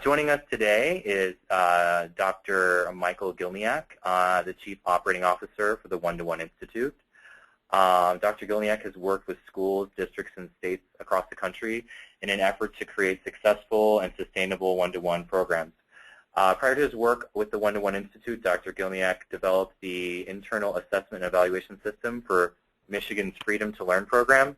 Joining us today is Dr. Michael Gilniak, the Chief Operating Officer for the One-to-One Institute. Dr. Gilniak has worked with schools, districts, and states across the country in an effort to create successful and sustainable one-to-one programs. Prior to his work with the One-to-One Institute, Dr. Gilniak developed the internal assessment and evaluation system for Michigan's Freedom to Learn program.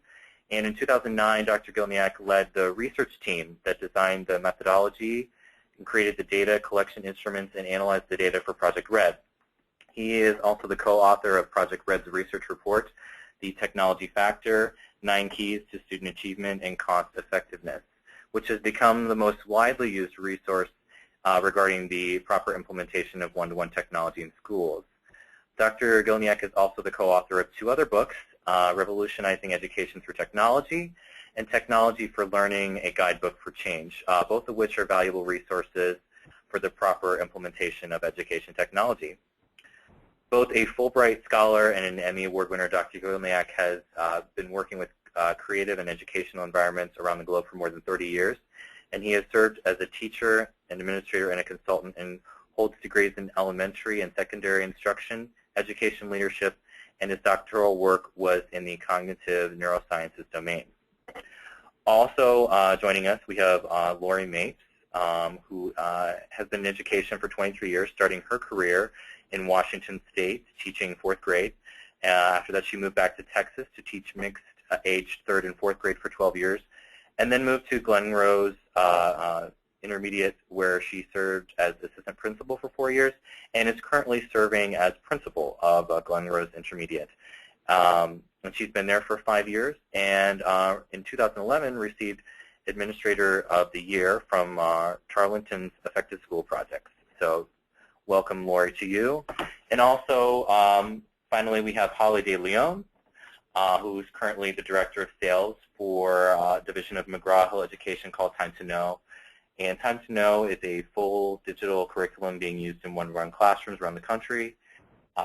And in 2009, Dr. Gilniak led the research team that designed the methodology and created the data collection instruments and analyzed the data for Project RED. He is also the co-author of Project RED's research report, The Technology Factor, 9 Keys to Student Achievement and Cost Effectiveness, which has become the most widely used resource regarding the proper implementation of one-to-one technology in schools. Dr. Gilniak is also the co-author of 2 other books, Revolutionizing Education Through Technology and Technology for Learning, a Guidebook for Change, both of which are valuable resources for the proper implementation of education technology. Both a Fulbright Scholar and an Emmy Award winner, Dr. Gilniak has been working with creative and educational environments around the globe for more than 30 years, and he has served as a teacher, an administrator, and a consultant, and holds degrees in elementary and secondary instruction, education leadership, and his doctoral work was in the cognitive neurosciences domain. Also joining us, we have Lori Mapes, who has been in education for 23 years, starting her career in Washington State, teaching 4th grade. After that, she moved back to Texas to teach mixed-aged 3rd and 4th grade for 12 years, and then moved to Glen Rose Intermediate, where she served as assistant principal for 4 years, and is currently serving as principal of Glen Rose Intermediate. And she's been there for 5 years, and in 2011 received Administrator of the Year from Charlton's Effective School Projects. So welcome, Lori, to you. And also, finally, we have Holly De Leon, who's currently the Director of Sales for a division of McGraw-Hill Education called Time to Know. And Time to Know is a full digital curriculum being used in one-to-one classrooms around the country.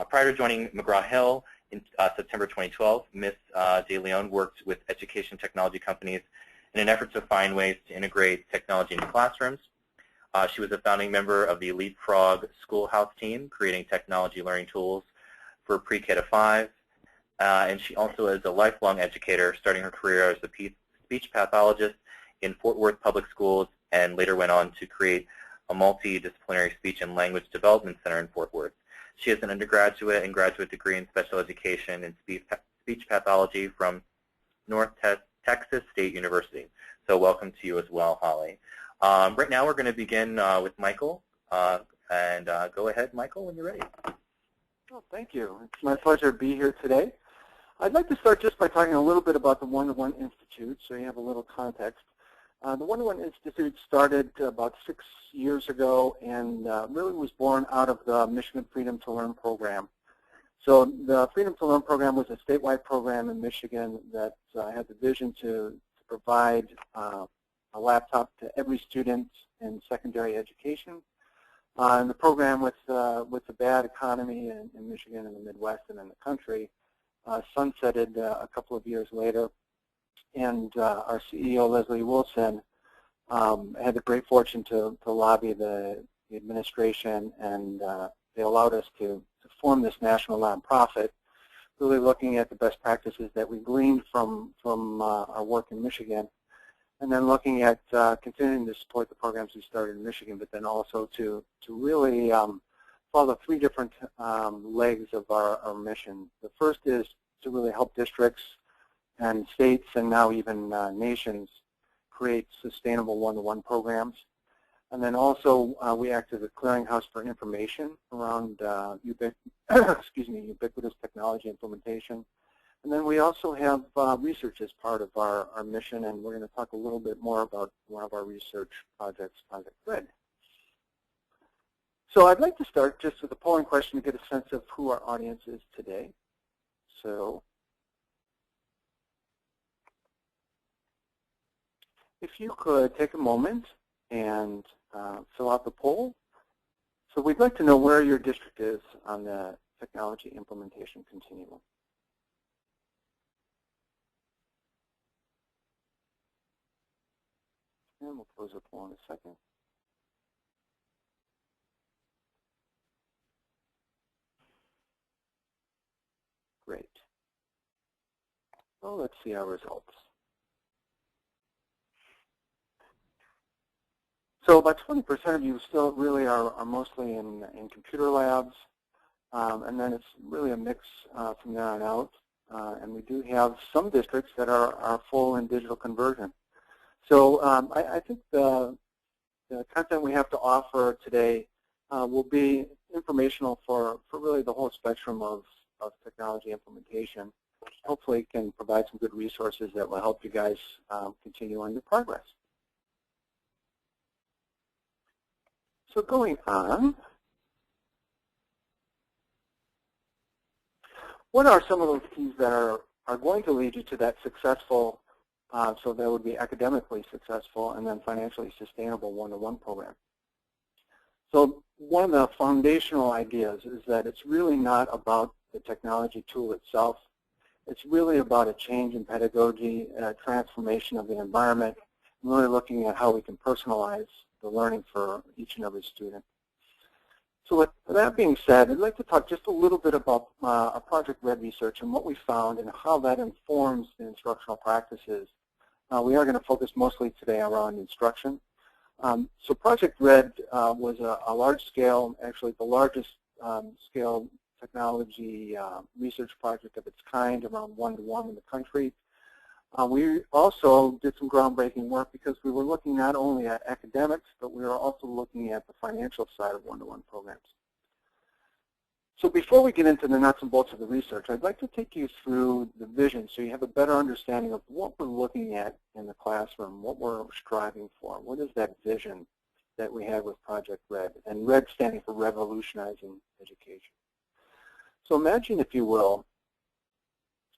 Prior to joining McGraw-Hill in September 2012, Ms. De Leon worked with education technology companies in an effort to find ways to integrate technology into classrooms. She was a founding member of the Leapfrog Schoolhouse team, creating technology learning tools for pre-K to 5. And she also is a lifelong educator, starting her career as a speech pathologist in Fort Worth Public Schools, and later went on to create a multidisciplinary speech and language development center in Fort Worth. She has an undergraduate and graduate degree in special education and speech pathology from North Texas State University. So welcome to you as well, Holly. Right now we're going to begin with Michael. And go ahead, Michael, when you're ready. Well, thank you. It's my pleasure to be here today. I'd like to start just by talking a little bit about the One-to-One Institute, so you have a little context. The One-to-One Institute started about 6 years ago and really was born out of the Michigan Freedom to Learn program. So the Freedom to Learn program was a statewide program in Michigan that had the vision to provide a laptop to every student in secondary education. And the program, with the bad economy in Michigan and the Midwest and in the country, sunsetted a couple of years later. And our CEO, Leslie Wilson, had the great fortune to lobby the administration, and they allowed us to form this national nonprofit, really looking at the best practices that we gleaned from our work in Michigan, and then looking at continuing to support the programs we started in Michigan, but then also to really follow 3 different legs of our mission. The first is to really help districts and states and now even nations create sustainable one-to-one programs. And then also we act as a clearinghouse for information around ubiquitous technology implementation. And then we also have research as part of our mission, and we're going to talk a little bit more about one of our research projects, Project RED. So I'd like to start just with a polling question to get a sense of who our audience is today. So if you could take a moment and fill out the poll. So we'd like to know where your district is on the technology implementation continuum. And we'll close the poll in a second. So let's see our results. So about 20% of you still really are mostly in computer labs, and then it's really a mix from there on out. And we do have some districts that are full in digital conversion. So I think the content we have to offer today will be informational for really the whole spectrum of technology implementation. Hopefully it can provide some good resources that will help you guys continue on your progress. So going on, what are some of those keys that are going to lead you to that successful, so that would be academically successful and then financially sustainable one-to-one program? So one of the foundational ideas is that it's really not about the technology tool itself. It's really about a change in pedagogy, a transformation of the environment, and really looking at how we can personalize the learning for each and every student. So with that being said, I'd like to talk just a little bit about our Project Red research and what we found and how that informs the instructional practices. We are going to focus mostly today around instruction. So Project Red was a large-scale, actually the largest scale technology research project of its kind around one-to-one in the country. We also did some groundbreaking work because we were looking not only at academics, but we were also looking at the financial side of one-to-one programs. So before we get into the nuts and bolts of the research, I'd like to take you through the vision so you have a better understanding of what we're looking at in the classroom, what we're striving for. What is that vision that we had with Project Red? And Red standing for revolutionizing education. So imagine, if you will,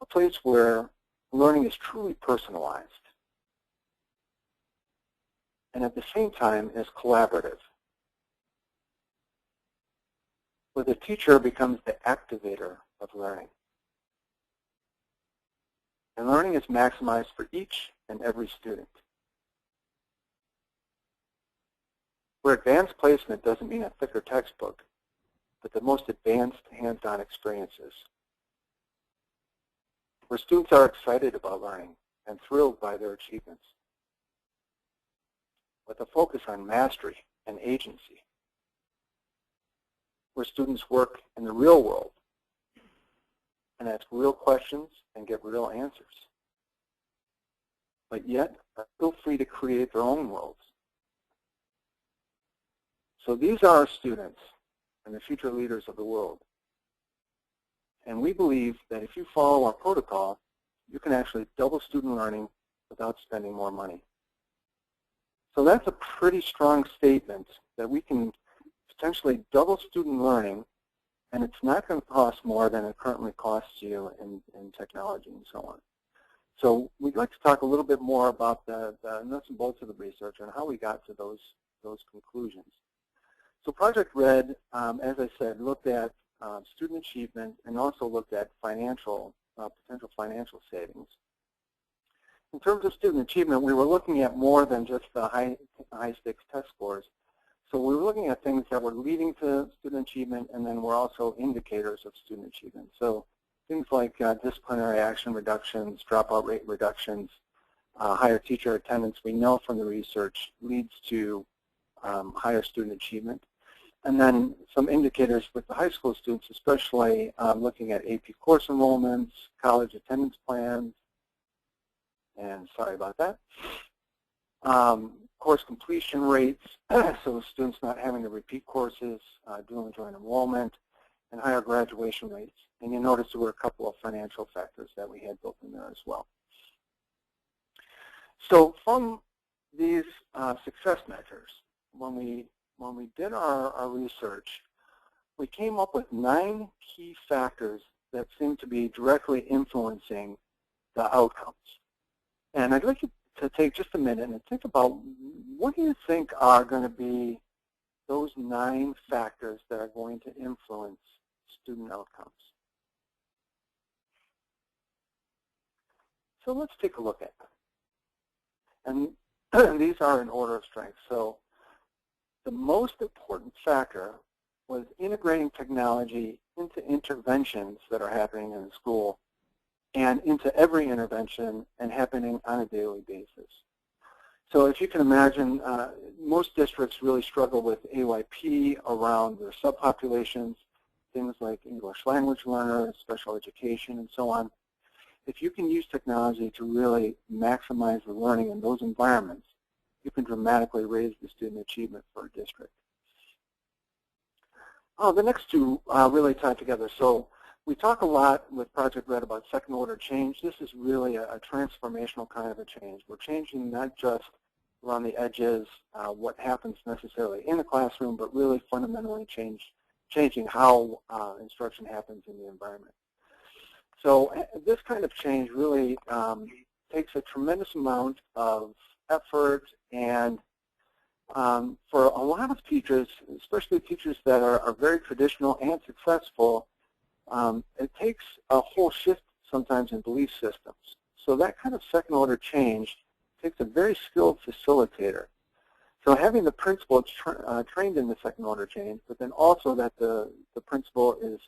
a place where learning is truly personalized and at the same time is collaborative, where the teacher becomes the activator of learning. And learning is maximized for each and every student. Where advanced placement doesn't mean a thicker textbook, but the most advanced hands-on experiences. Where students are excited about learning and thrilled by their achievements, with a focus on mastery and agency. Where students work in the real world and ask real questions and get real answers, but yet are still free to create their own worlds. So these are our students and the future leaders of the world. And we believe that if you follow our protocol, you can actually double student learning without spending more money. So that's a pretty strong statement that we can potentially double student learning, and it's not going to cost more than it currently costs you in technology and so on. So we'd like to talk a little bit more about the nuts and bolts of the research and how we got to those conclusions. So Project Red, as I said, looked at student achievement and also looked at potential financial savings. In terms of student achievement, we were looking at more than just the high-stakes test scores. So we were looking at things that were leading to student achievement, and then were also indicators of student achievement. So things like disciplinary action reductions, dropout rate reductions, higher teacher attendance, we know from the research leads to higher student achievement. And then some indicators with the high school students, especially looking at AP course enrollments, college attendance plans, and sorry about that, course completion rates, so students not having to repeat courses during enrollment, and higher graduation rates. And you notice there were a couple of financial factors that we had built in there as well. So from these success measures, when we did our research, we came up with 9 key factors that seem to be directly influencing the outcomes. And I'd like you to take just a minute and think about, what do you think are going to be those 9 factors that are going to influence student outcomes? So let's take a look at them. And these are in order of strength. So the most important factor was integrating technology into interventions that are happening in the school and into every intervention and happening on a daily basis. So if you can imagine, most districts really struggle with AYP around their subpopulations, things like English language learners, special education, and so on. If you can use technology to really maximize the learning in those environments, you can dramatically raise the student achievement for a district. The next two really tie together. So we talk a lot with Project Red about second order change. This is really a transformational kind of a change. We're changing not just around the edges what happens necessarily in the classroom, but really fundamentally changing how instruction happens in the environment. So this kind of change really takes a tremendous amount of effort, and for a lot of teachers, especially teachers that are very traditional and successful, it takes a whole shift sometimes in belief systems. So that kind of second order change takes a very skilled facilitator. So having the principal trained in the second order change, but then also that the principal is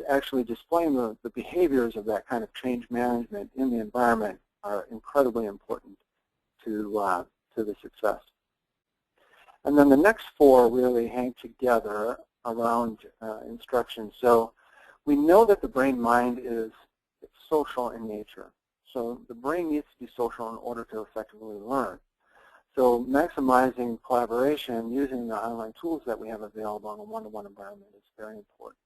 actually displaying the behaviors of that kind of change management in the environment are incredibly important to the success. And then the next four really hang together around instruction. So we know that the brain-mind is social in nature. So the brain needs to be social in order to effectively learn. So maximizing collaboration using the online tools that we have available in a one-to-one environment is very important.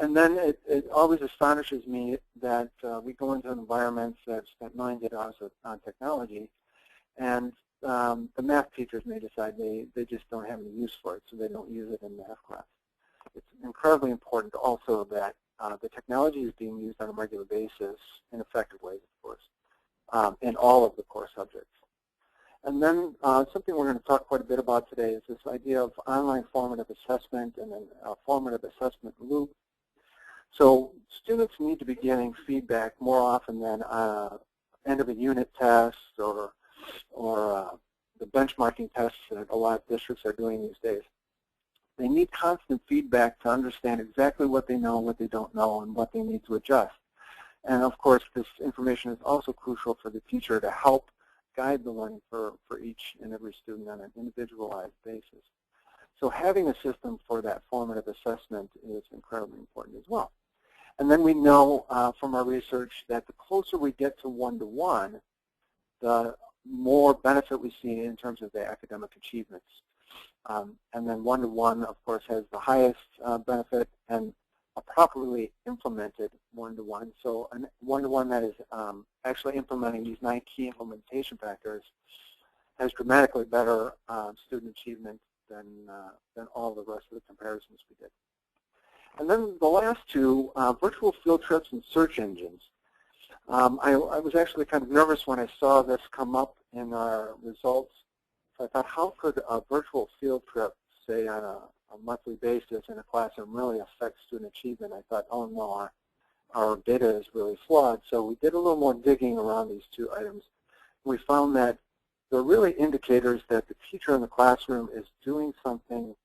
And then it always astonishes me that we go into environments that have spent millions of dollars on technology, and the math teachers may decide they just don't have any use for it, so they don't use it in math class. It's incredibly important also that the technology is being used on a regular basis in effective ways, of course, in all of the core subjects. And then something we're going to talk quite a bit about today is this idea of online formative assessment and then a formative assessment loop. So students need to be getting feedback more often than end of a unit test or the benchmarking tests that a lot of districts are doing these days. They need constant feedback to understand exactly what they know, what they don't know, and what they need to adjust. And of course, this information is also crucial for the teacher to help guide the learning for each and every student on an individualized basis. So having a system for that formative assessment is incredibly important as well. And then we know from our research that the closer we get to one-to-one, the more benefit we see in terms of the academic achievements. And then one-to-one, of course, has the highest benefit, and a properly implemented one-to-one. So a one-to-one that is actually implementing these 9 key implementation factors has dramatically better student achievement than all the rest of the comparisons we did. And then the last two, virtual field trips and search engines. I was actually kind of nervous when I saw this come up in our results. So I thought, how could a virtual field trip, say on a monthly basis in a classroom, really affect student achievement? I thought, oh no, our data is really flawed. So we did a little more digging around these two items. We found that they're really indicators that the teacher in the classroom is doing something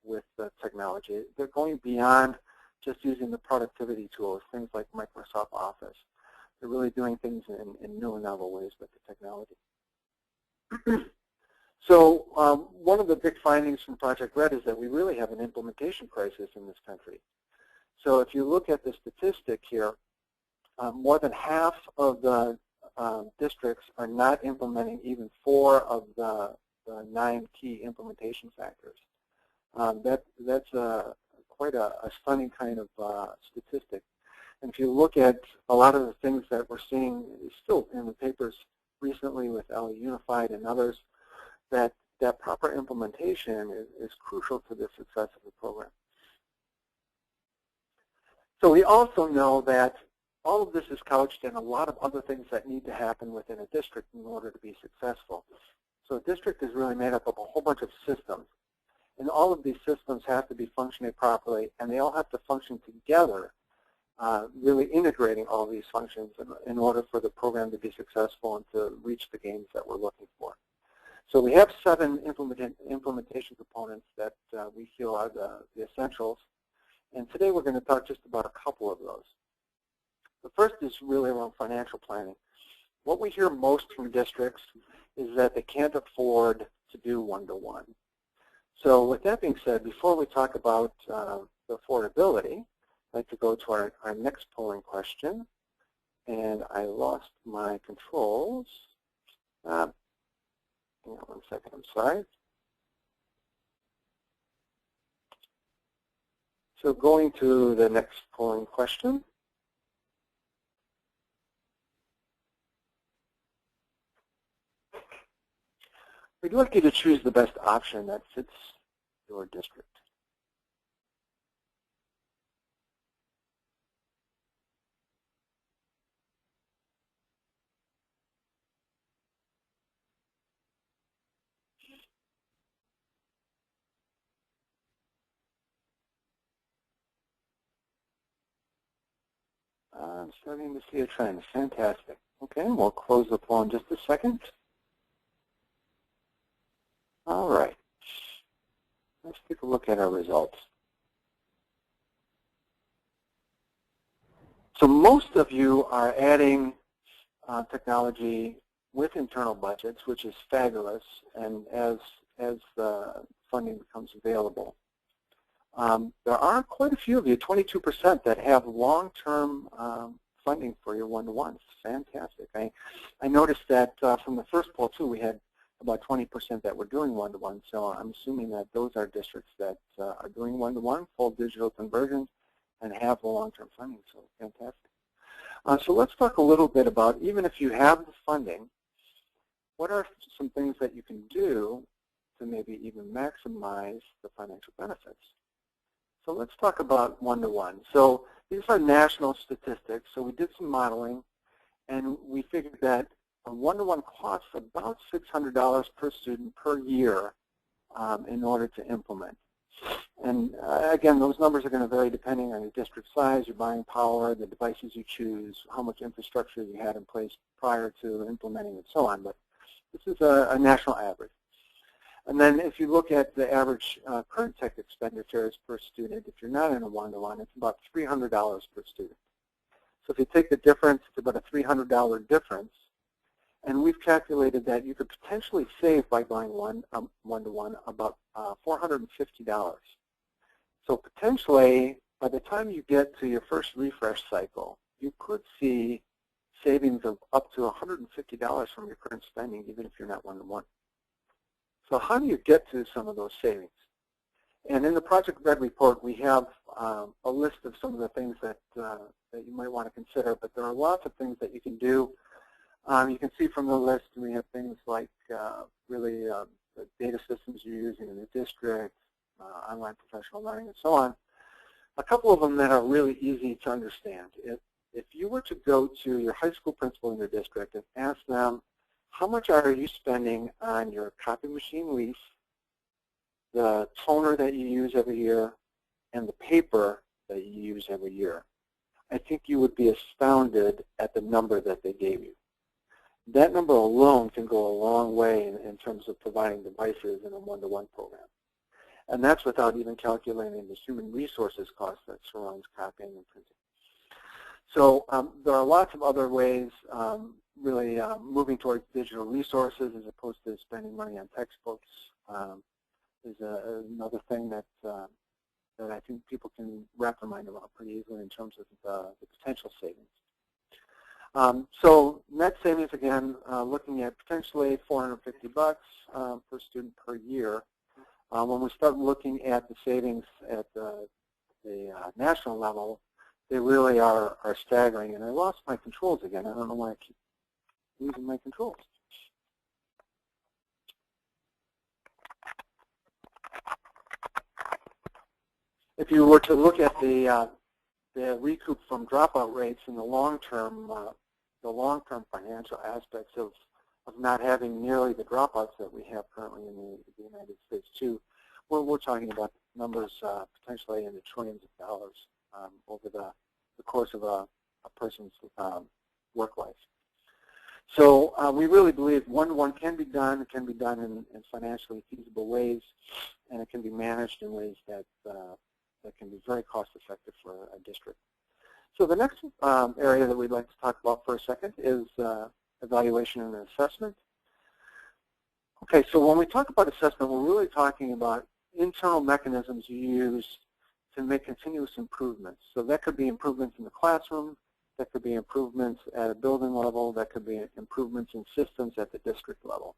with the technology. They're going beyond just using the productivity tools, things like Microsoft Office. They're really doing things in new and novel ways with the technology. So one of the big findings from Project Red is that we really have an implementation crisis in this country. So if you look at the statistic here, more than half of the districts are not implementing even 4 of the 9 key implementation factors. That's quite a stunning kind of statistic. And if you look at a lot of the things that we're seeing still in the papers recently with LA Unified and others, that proper implementation is crucial to the success of the program. So we also know that all of this is couched in a lot of other things that need to happen within a district in order to be successful. So a district is really made up of a whole bunch of systems. And all of these systems have to be functioning properly, and they all have to function together, really integrating all these functions in order for the program to be successful and to reach the gains that we're looking for. So we have 7 implementation components that we feel are the essentials. And today we're going to talk just about a couple of those. first is really around financial planning. What we hear most from districts is that they can't afford to do one-to-one. So with that being said, before we talk about the affordability, I'd like to go to our next polling question. And I lost my controls. Hang on one second, I'm sorry. So going to the next polling question. We'd like you to choose the best option that fits your district. I'm starting to see a trend. Fantastic. Okay, we'll close the poll in just a second. All right. Let's take a look at our results. So most of you are adding technology with internal budgets, which is fabulous, and as the funding becomes available. There are quite a few of you, 22%, that have long-term funding for your one-to-ones. Fantastic. I noticed that from the first poll, too, we had about 20% that were doing one-to-one, so I'm assuming that those are districts that are doing one-to-one, full digital conversions, and have the long-term funding, so fantastic. So let's talk a little bit about, even if you have the funding, what are some things that you can do to maybe even maximize the financial benefits? So let's talk about one-to-one. So these are national statistics. So we did some modeling, and we figured that a one-to-one costs about $600 per student per year in order to implement. And again, those numbers are going to vary depending on your district size, your buying power, the devices you choose, how much infrastructure you had in place prior to implementing, and so on. But this is a national average. And then if you look at the average current tech expenditures per student, if you're not in a one-to-one, it's about $300 per student. So if you take the difference, it's about a $300 difference. And we've calculated that you could potentially save by going one-to-one about $450. So potentially, by the time you get to your first refresh cycle, you could see savings of up to $150 from your current spending, even if you're not one-to-one. So how do you get to some of those savings? And in the Project Red report, we have a list of some of the things that you might want to consider, but there are lots of things that you can do. You can see from the list we have things like really the data systems you're using in the district, online professional learning, and so on. A couple of them that are really easy to understand. If you were to go to your high school principal in your district and ask them, how much are you spending on your copy machine lease, the toner that you use every year, and the paper that you use every year, I think you would be astounded at the number that they gave you. That number alone can go a long way in terms of providing devices in a one-to-one program. And that's without even calculating the human resources cost that surrounds copying and printing. So there are lots of other ways, really moving towards digital resources as opposed to spending money on textbooks is another thing that I think people can wrap their mind around pretty easily in terms of the potential savings. So net savings, again, looking at potentially $450 per student per year. When we start looking at the savings at the national level, they really are staggering. And I lost my controls again. I don't know why I keep losing my controls. If you were to look at the recoup from dropout rates and the long-term financial aspects of not having nearly the dropouts that we have currently in the United States too, we're talking about numbers potentially in the trillions of dollars over the course of a person's work life. So we really believe one-to-one can be done. It can be done in financially feasible ways, and it can be managed in ways that can be very cost-effective for a district. So the next area that we'd like to talk about for a second is evaluation and assessment. Okay, so when we talk about assessment, we're really talking about internal mechanisms you use to make continuous improvements. So that could be improvements in the classroom, that could be improvements at a building level, that could be improvements in systems at the district level.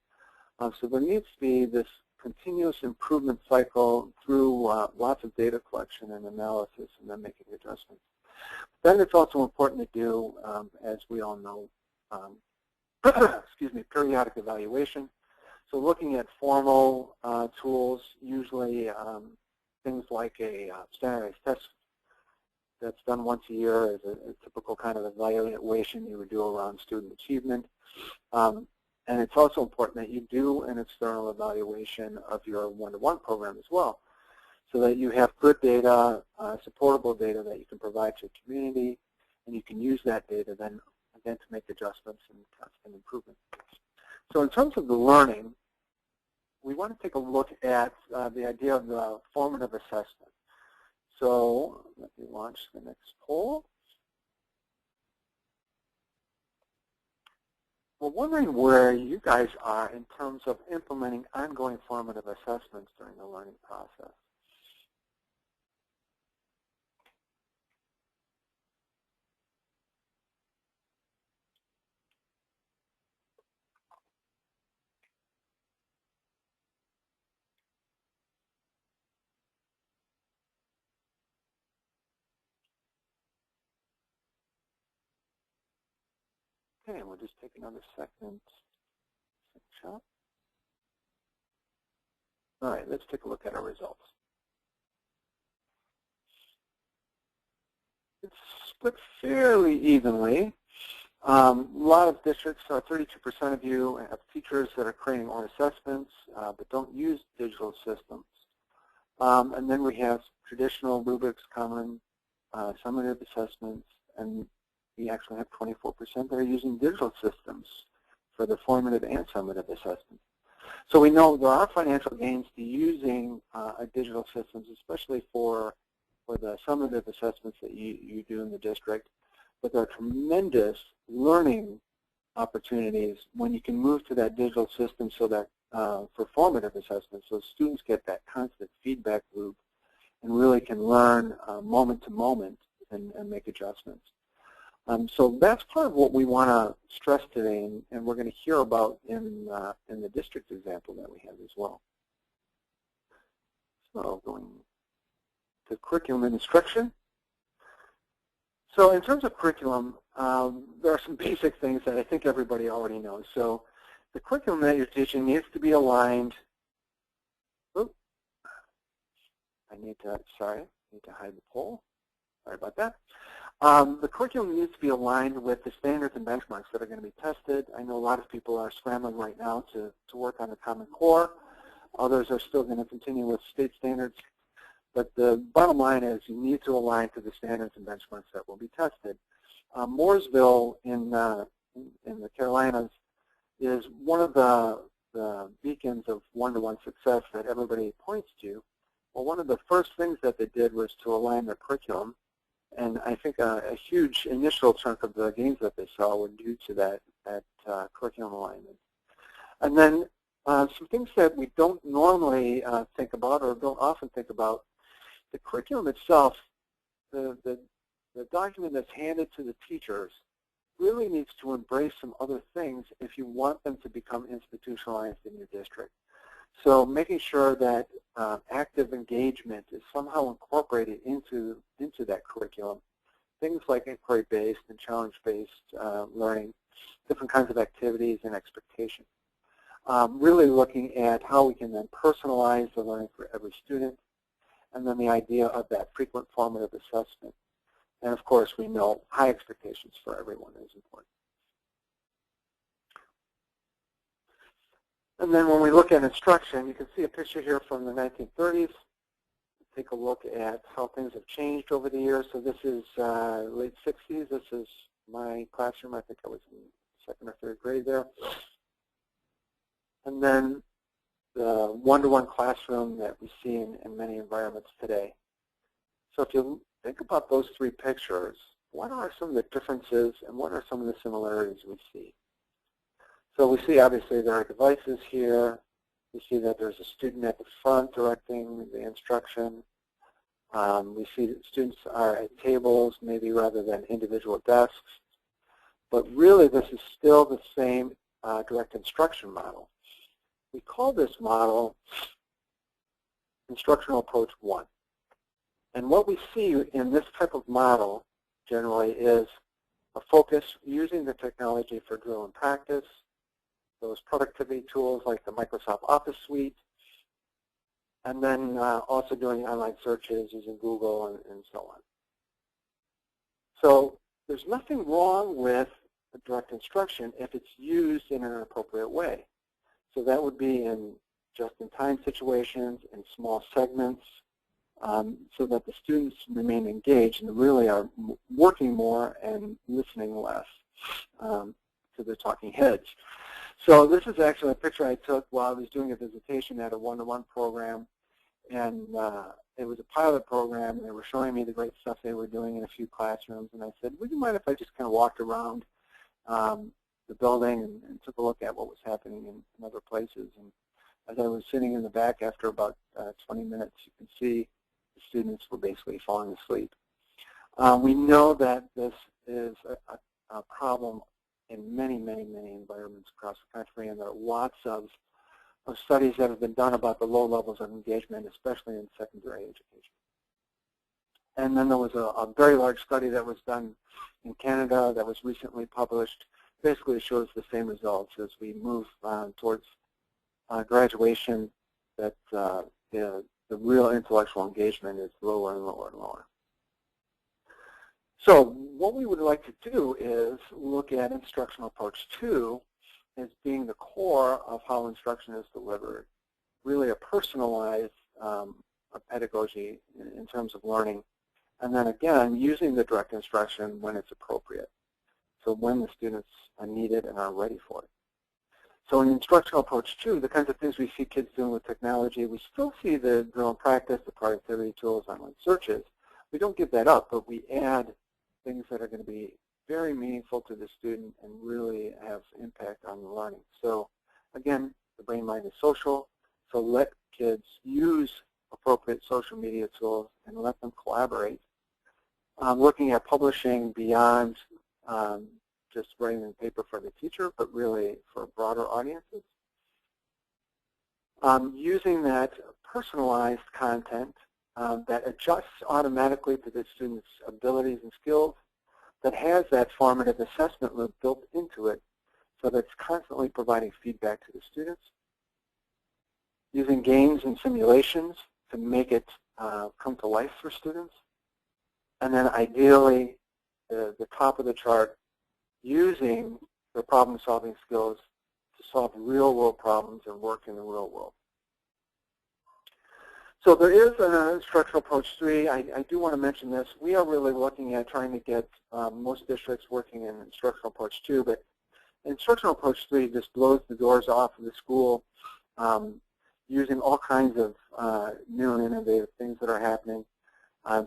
So there needs to be this continuous improvement cycle through lots of data collection and analysis and then making adjustments. Then it's also important to do, as we all know, excuse me, periodic evaluation. So looking at formal tools, usually things like a standardized test that's done once a year is a typical kind of evaluation you would do around student achievement. And it's also important that you do an external evaluation of your one-to-one program as well, so that you have good data, supportable data that you can provide to the community, and you can use that data then to make adjustments and constant improvement. So in terms of the learning, we want to take a look at the idea of the formative assessment. So let me launch the next poll. We're wondering where you guys are in terms of implementing ongoing formative assessments during the learning process. Okay, we'll just take another second. All right, let's take a look at our results. It's split fairly evenly. A lot of districts, 32% of you have teachers that are creating own assessments but don't use digital systems. And then we have traditional rubrics, common summative assessments, and we actually have 24% that are using digital systems for the formative and summative assessments. So we know there are financial gains to using digital systems, especially for the summative assessments that you do in the district. But there are tremendous learning opportunities when you can move to that digital system so that for formative assessments, so students get that constant feedback loop and really can learn moment to moment and make adjustments. So that's part of what we want to stress today, and we're going to hear about in the district example that we have as well. So going to curriculum and instruction. So in terms of curriculum, there are some basic things that I think everybody already knows. So the curriculum that you're teaching needs to be aligned. Oops. I need to hide the poll. Sorry about that. The curriculum needs to be aligned with the standards and benchmarks that are going to be tested. I know a lot of people are scrambling right now to work on the Common Core. Others are still going to continue with state standards. But the bottom line is you need to align to the standards and benchmarks that will be tested. Mooresville in the Carolinas is one of the beacons of one-to-one success that everybody points to. Well, one of the first things that they did was to align their curriculum. And I think a huge initial chunk of the gains that they saw were due to that curriculum alignment. And then some things that we don't normally think about or don't often think about, the curriculum itself, the document that's handed to the teachers really needs to embrace some other things if you want them to become institutionalized in your district. So making sure that active engagement is somehow incorporated into that curriculum. Things like inquiry-based and challenge-based learning, different kinds of activities and expectations. Really looking at how we can then personalize the learning for every student, and then the idea of that frequent formative assessment. And of course, we know high expectations for everyone is important. And then when we look at instruction, you can see a picture here from the 1930s. Take a look at how things have changed over the years. So this is late 60s. This is my classroom. I think I was in second or third grade there. And then the one-to-one classroom that we see in many environments today. So if you think about those three pictures, what are some of the differences and what are some of the similarities we see? So we see obviously there are devices here. We see that there's a student at the front directing the instruction. We see that students are at tables maybe rather than individual desks. But really this is still the same direct instruction model. We call this model instructional approach 1. And what we see in this type of model generally is a focus using the technology for drill and practice, those productivity tools like the Microsoft Office suite, and then also doing online searches using Google and so on. So there's nothing wrong with direct instruction if it's used in an appropriate way. So that would be in just-in-time situations, in small segments, so that the students remain engaged and really are working more and listening less to the talking heads. So this is actually a picture I took while I was doing a visitation at a one-to-one program, and it was a pilot program, and they were showing me the great stuff they were doing in a few classrooms, and I said, would you mind if I just kind of walked around the building and took a look at what was happening in other places? And as I was sitting in the back after about 20 minutes, you can see the students were basically falling asleep. We know that this is a problem in many, many, many environments across the country, and there are lots of studies that have been done about the low levels of engagement, especially in secondary education. And then there was a very large study that was done in Canada that was recently published. Basically, it shows the same results as we move towards graduation, that the real intellectual engagement is lower and lower and lower. So what we would like to do is look at instructional approach 2 as being the core of how instruction is delivered, really a personalized pedagogy in terms of learning, and then again using the direct instruction when it's appropriate, so when the students need it and are ready for it. So in instructional approach 2, the kinds of things we see kids doing with technology, we still see the drill and practice, the productivity tools, online searches. We don't give that up, but we add things that are going to be very meaningful to the student and really have impact on the learning. So again, the brain mind is social, so let kids use appropriate social media tools and let them collaborate. Looking at publishing beyond just writing in paper for the teacher, but really for broader audiences. Using that personalized content that adjusts automatically to the student's abilities and skills, that has that formative assessment loop built into it, so that it's constantly providing feedback to the students. Using games and simulations to make it come to life for students. And then ideally, the top of the chart, using the problem-solving skills to solve real-world problems and work in the real world. So there is an instructional approach 3. I do want to mention this. We are really looking at trying to get most districts working in instructional approach 2, but instructional approach 3 just blows the doors off of the school using all kinds of new and innovative things that are happening.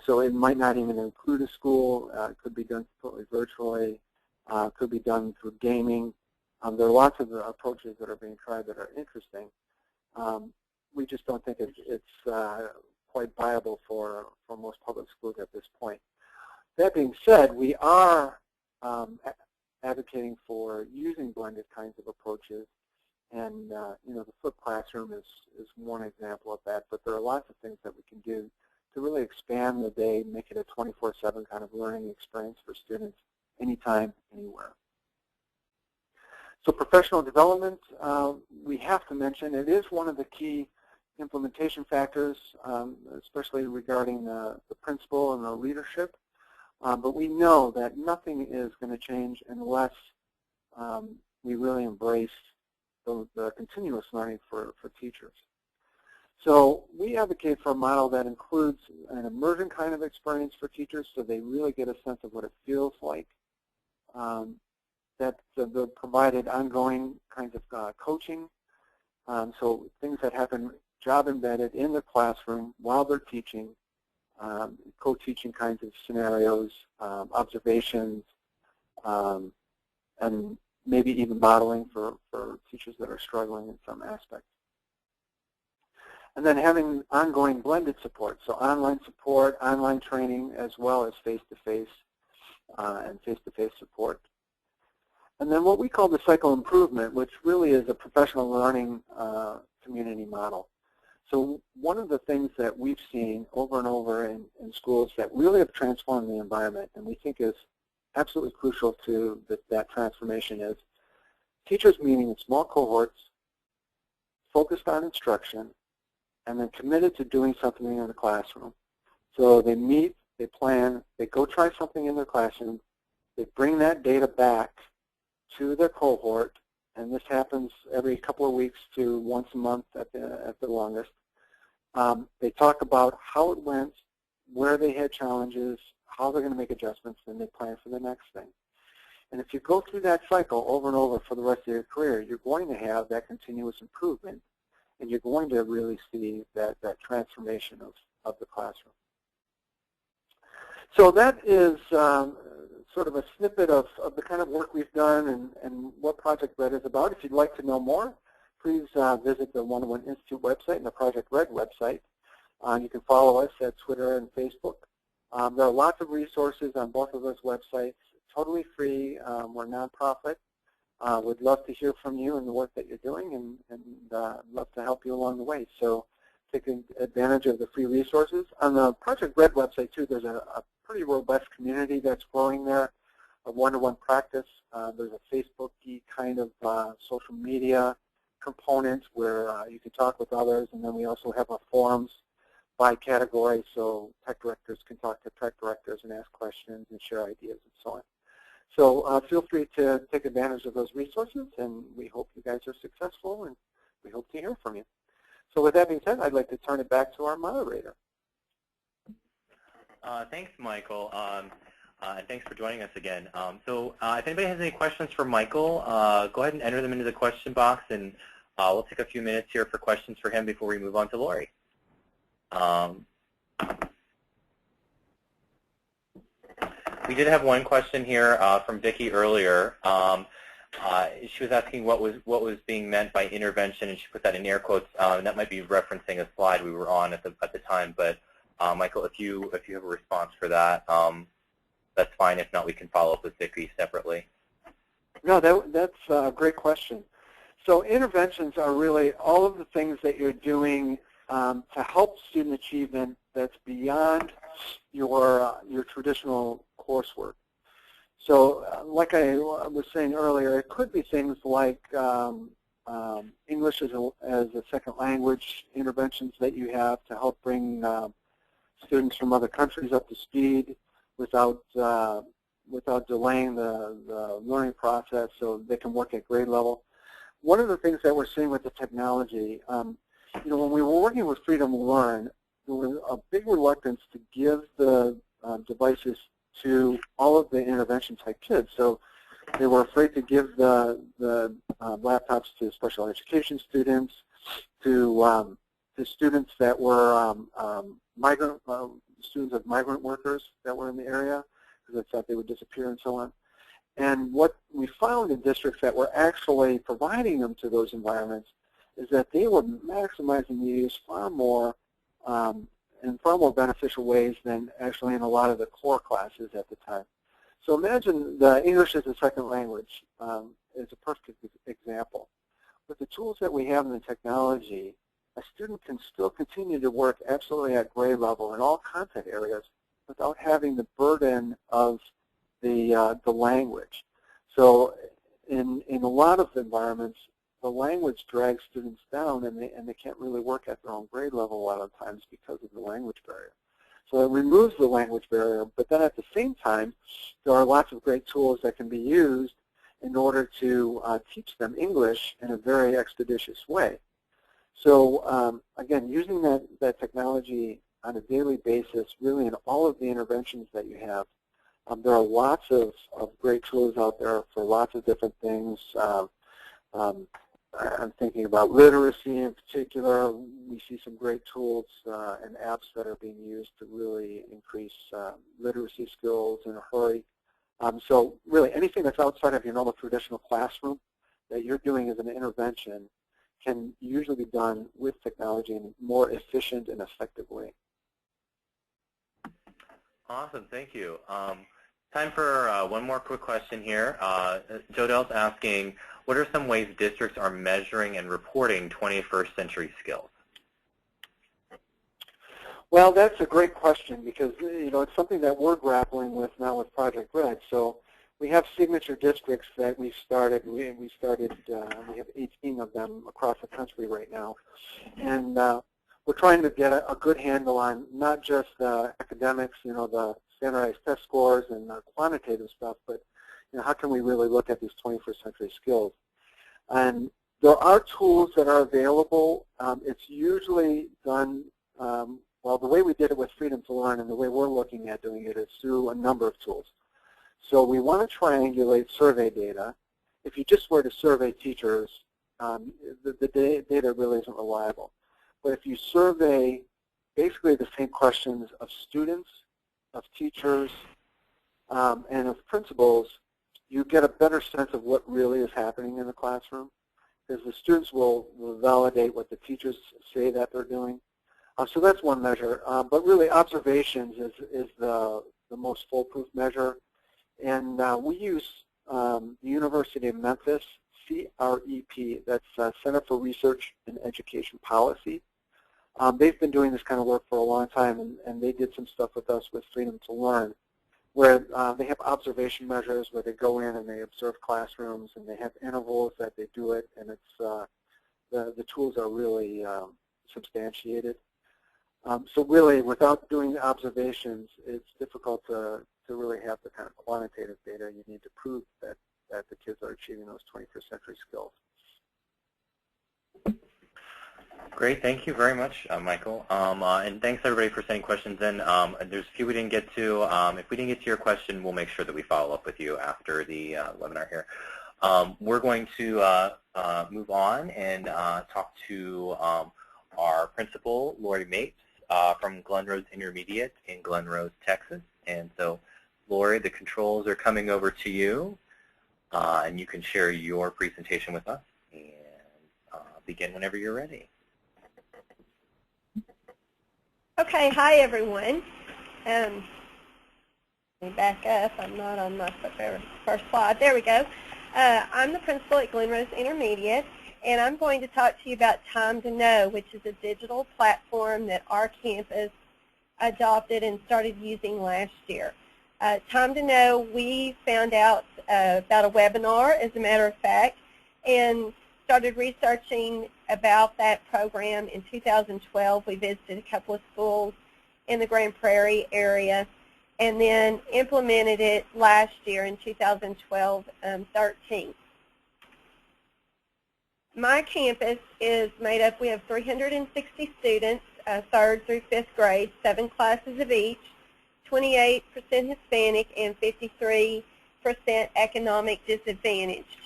So it might not even include a school. It could be done completely virtually. Could be done through gaming. There are lots of approaches that are being tried that are interesting. We just don't think it's quite viable for most public schools at this point. That being said, we are advocating for using blended kinds of approaches, and you know, the flipped classroom is one example of that. But there are lots of things that we can do to really expand the day, make it a 24/7 kind of learning experience for students, anytime, anywhere. So professional development, we have to mention, it is one of the key implementation factors, especially regarding the principal and the leadership. But we know that nothing is going to change unless we really embrace the continuous learning for teachers. So we advocate for a model that includes an immersion kind of experience for teachers, so they really get a sense of what it feels like. That the provided ongoing kinds of coaching, so things that happen job embedded in the classroom while they're teaching, co-teaching kinds of scenarios, observations, and maybe even modeling for teachers that are struggling in some aspects. And then having ongoing blended support, so online support, online training, as well as face-to-face and face-to-face support. And then what we call the cycle improvement, which really is a professional learning community model. So one of the things that we've seen over and over in schools that really have transformed the environment, and we think is absolutely crucial to that transformation, is teachers meeting in small cohorts, focused on instruction, and then committed to doing something in the classroom. So they meet, they plan, they go try something in their classroom, they bring that data back to their cohort, and this happens every couple of weeks to once a month at the longest. They talk about how it went, where they had challenges, how they're going to make adjustments, and they plan for the next thing. And if you go through that cycle over and over for the rest of your career, you're going to have that continuous improvement, and you're going to really see that transformation of the classroom. So that is sort of a snippet of the kind of work we've done and what Project Red is about. If you'd like to know more, please visit the One-to-One Institute website and the Project Red website. You can follow us at Twitter and Facebook. There are lots of resources on both of those websites, totally free. We're a nonprofit. We'd love to hear from you and the work that you're doing, and love to help you along the way. So take advantage of the free resources. On the Project Red website, too, there's a pretty robust community that's growing there of one-to-one practice. There's a Facebook-y kind of social media component where you can talk with others, and then we also have our forums by category, so tech directors can talk to tech directors and ask questions and share ideas and so on. So feel free to take advantage of those resources, and we hope you guys are successful, and we hope to hear from you. So with that being said, I'd like to turn it back to our moderator. Thanks, Michael, and thanks for joining us again. So if anybody has any questions for Michael, go ahead and enter them into the question box, and we'll take a few minutes here for questions for him before we move on to Lori. We did have one question here from Vicki earlier. She was asking what was being meant by intervention, and she put that in air quotes. And that might be referencing a slide we were on at the time. But Michael, if you have a response for that, that's fine. If not, we can follow up with Vicki separately. No, that's a great question. So interventions are really all of the things that you're doing to help student achievement that's beyond your traditional coursework. So like I was saying earlier, it could be things like English as a second language interventions that you have to help bring students from other countries up to speed without delaying the learning process so they can work at grade level. One of the things that we're seeing with the technology, when we were working with Freedom to Learn, there was a big reluctance to give the devices to all of the intervention type kids. So they were afraid to give the laptops to special education students, to students that were students of migrant workers that were in the area, because they thought they would disappear and so on. And what we found in districts that were actually providing them to those environments is that they were maximizing the use far more in far more beneficial ways than actually in a lot of the core classes at the time. So imagine the English as a second language is a perfect example. With the tools that we have in the technology, a student can still continue to work absolutely at grade level in all content areas without having the burden of the language. So in a lot of environments, the language drags students down, and they can't really work at their own grade level a lot of times because of the language barrier. So it removes the language barrier, but then at the same time, there are lots of great tools that can be used in order to teach them English in a very expeditious way. So again, using that technology on a daily basis, really in all of the interventions that you have, there are lots of great tools out there for lots of different things. I'm thinking about literacy in particular. We see some great tools and apps that are being used to really increase literacy skills in a hurry. So really anything that's outside of your normal traditional classroom that you're doing as an intervention can usually be done with technology in a more efficient and effective way. Awesome, thank you. Time for one more quick question here. Jodel's asking, what are some ways districts are measuring and reporting 21st century skills? Well, that's a great question because it's something that we're grappling with now with Project Red. So we have signature districts that we started. We have 18 of them across the country right now, and we're trying to get a good handle on not just the academics, the standardized test scores and quantitative stuff, but how can we really look at these 21st century skills? And there are tools that are available. It's usually done, well, the way we did it with Freedom to Learn and the way we're looking at doing it is through a number of tools. So we want to triangulate survey data. If you just were to survey teachers, the data really isn't reliable. But if you survey basically the same questions of students, of teachers, and of principals, you get a better sense of what really is happening in the classroom, because the students will validate what the teachers say that they're doing. So that's one measure. But really, observations is the most foolproof measure. And we use the University of Memphis, CREP, that's Center for Research and Education Policy. They've been doing this kind of work for a long time, and they did some stuff with us with Freedom to Learn, where they have observation measures where they go in and they observe classrooms, and they have intervals that they do it, and it's the tools are really substantiated. So really, without doing the observations, it's difficult to really have the kind of quantitative data you need to prove that the kids are achieving those 21st century skills. Great, thank you very much, Michael. And thanks everybody for sending questions in. There's a few we didn't get to. If we didn't get to your question, we'll make sure that we follow up with you after the webinar here. We're going to move on and talk to our principal, Lori Mapes, from Glen Rose Intermediate in Glen Rose, Texas. And so, Lori, the controls are coming over to you, and you can share your presentation with us and begin whenever you're ready. Okay, hi everyone. Let me back up. I'm not on my first slide. There we go. I'm the principal at Glen Rose Intermediate, and I'm going to talk to you about Time to Know, which is a digital platform that our campus adopted and started using last year. Time to Know, we found out about a webinar, as a matter of fact, and started researching about that program in 2012. We visited a couple of schools in the Grand Prairie area and then implemented it last year in 2012-13. My campus is made up, we have 360 students, 3rd through 5th grade, 7 classes of each, 28% Hispanic and 53% economic disadvantaged.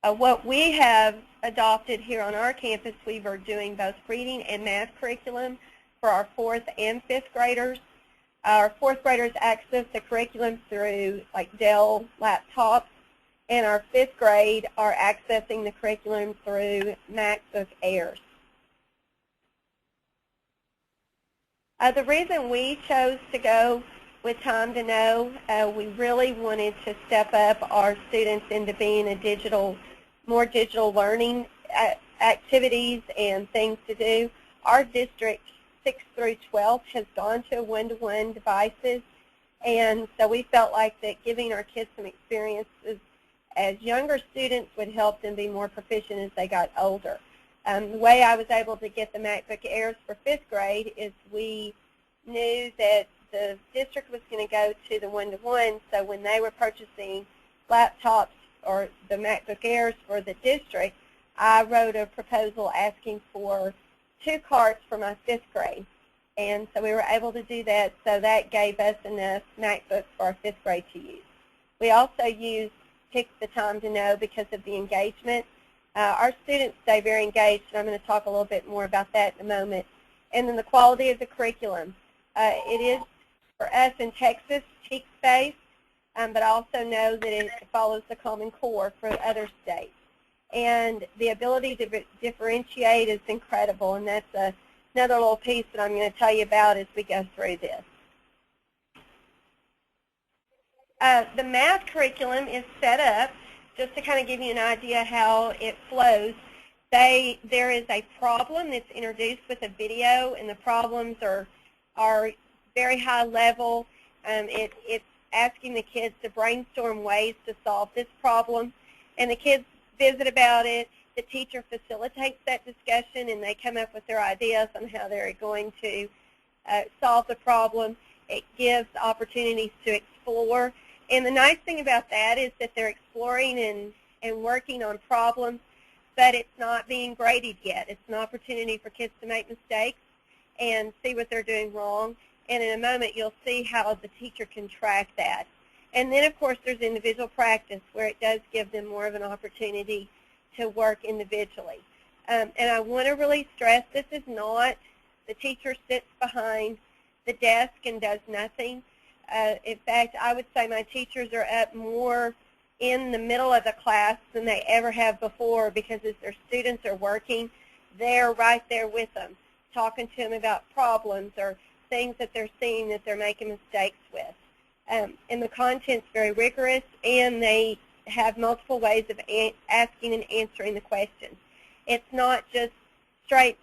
What we have adopted here on our campus, we are doing both reading and math curriculum for our 4th and 5th graders. Our 4th graders access the curriculum through like Dell laptops, and our 5th grade are accessing the curriculum through MacBook Airs. The reason we chose to go with Time to Know, we really wanted to step up our students into being more digital learning activities and things to do. Our district 6 through 12 has gone to one-to-one devices, and so we felt like that giving our kids some experiences as younger students would help them be more proficient as they got older. The way I was able to get the MacBook Airs for 5th grade is we knew that the district was going to go to the one-to-one, so when they were purchasing laptops or the MacBook Airs for the district, I wrote a proposal asking for 2 carts for my 5th grade. And so we were able to do that, so that gave us enough MacBooks for our 5th grade to use. We also picked the Time to Know because of the engagement. Our students stay very engaged, and I'm going to talk a little bit more about that in a moment. And then the quality of the curriculum. It is, for us in Texas, TEKS-based, but I also know that it follows the Common Core for other states. And the ability to differentiate is incredible, and that's another little piece that I'm going to tell you about as we go through this. The math curriculum is set up, just to kind of give you an idea how it flows. There is a problem that's introduced with a video, and the problems are very high level. It's asking the kids to brainstorm ways to solve this problem, and the kids visit about it. The teacher facilitates that discussion, and they come up with their ideas on how they're going to solve the problem. It gives opportunities to explore. And the nice thing about that is that they're exploring and working on problems, but it's not being graded yet. It's an opportunity for kids to make mistakes and see what they're doing wrong. And in a moment, you'll see how the teacher can track that. And then, of course, there's individual practice, where it does give them more of an opportunity to work individually. And I want to really stress, this is not the teacher sits behind the desk and does nothing. In fact, I would say my teachers are up more in the middle of the class than they ever have before, because as their students are working, they're right there with them, talking to them about problems or things that they're seeing that they're making mistakes with. And the content's very rigorous, and they have multiple ways of asking and answering the questions. It's not just straight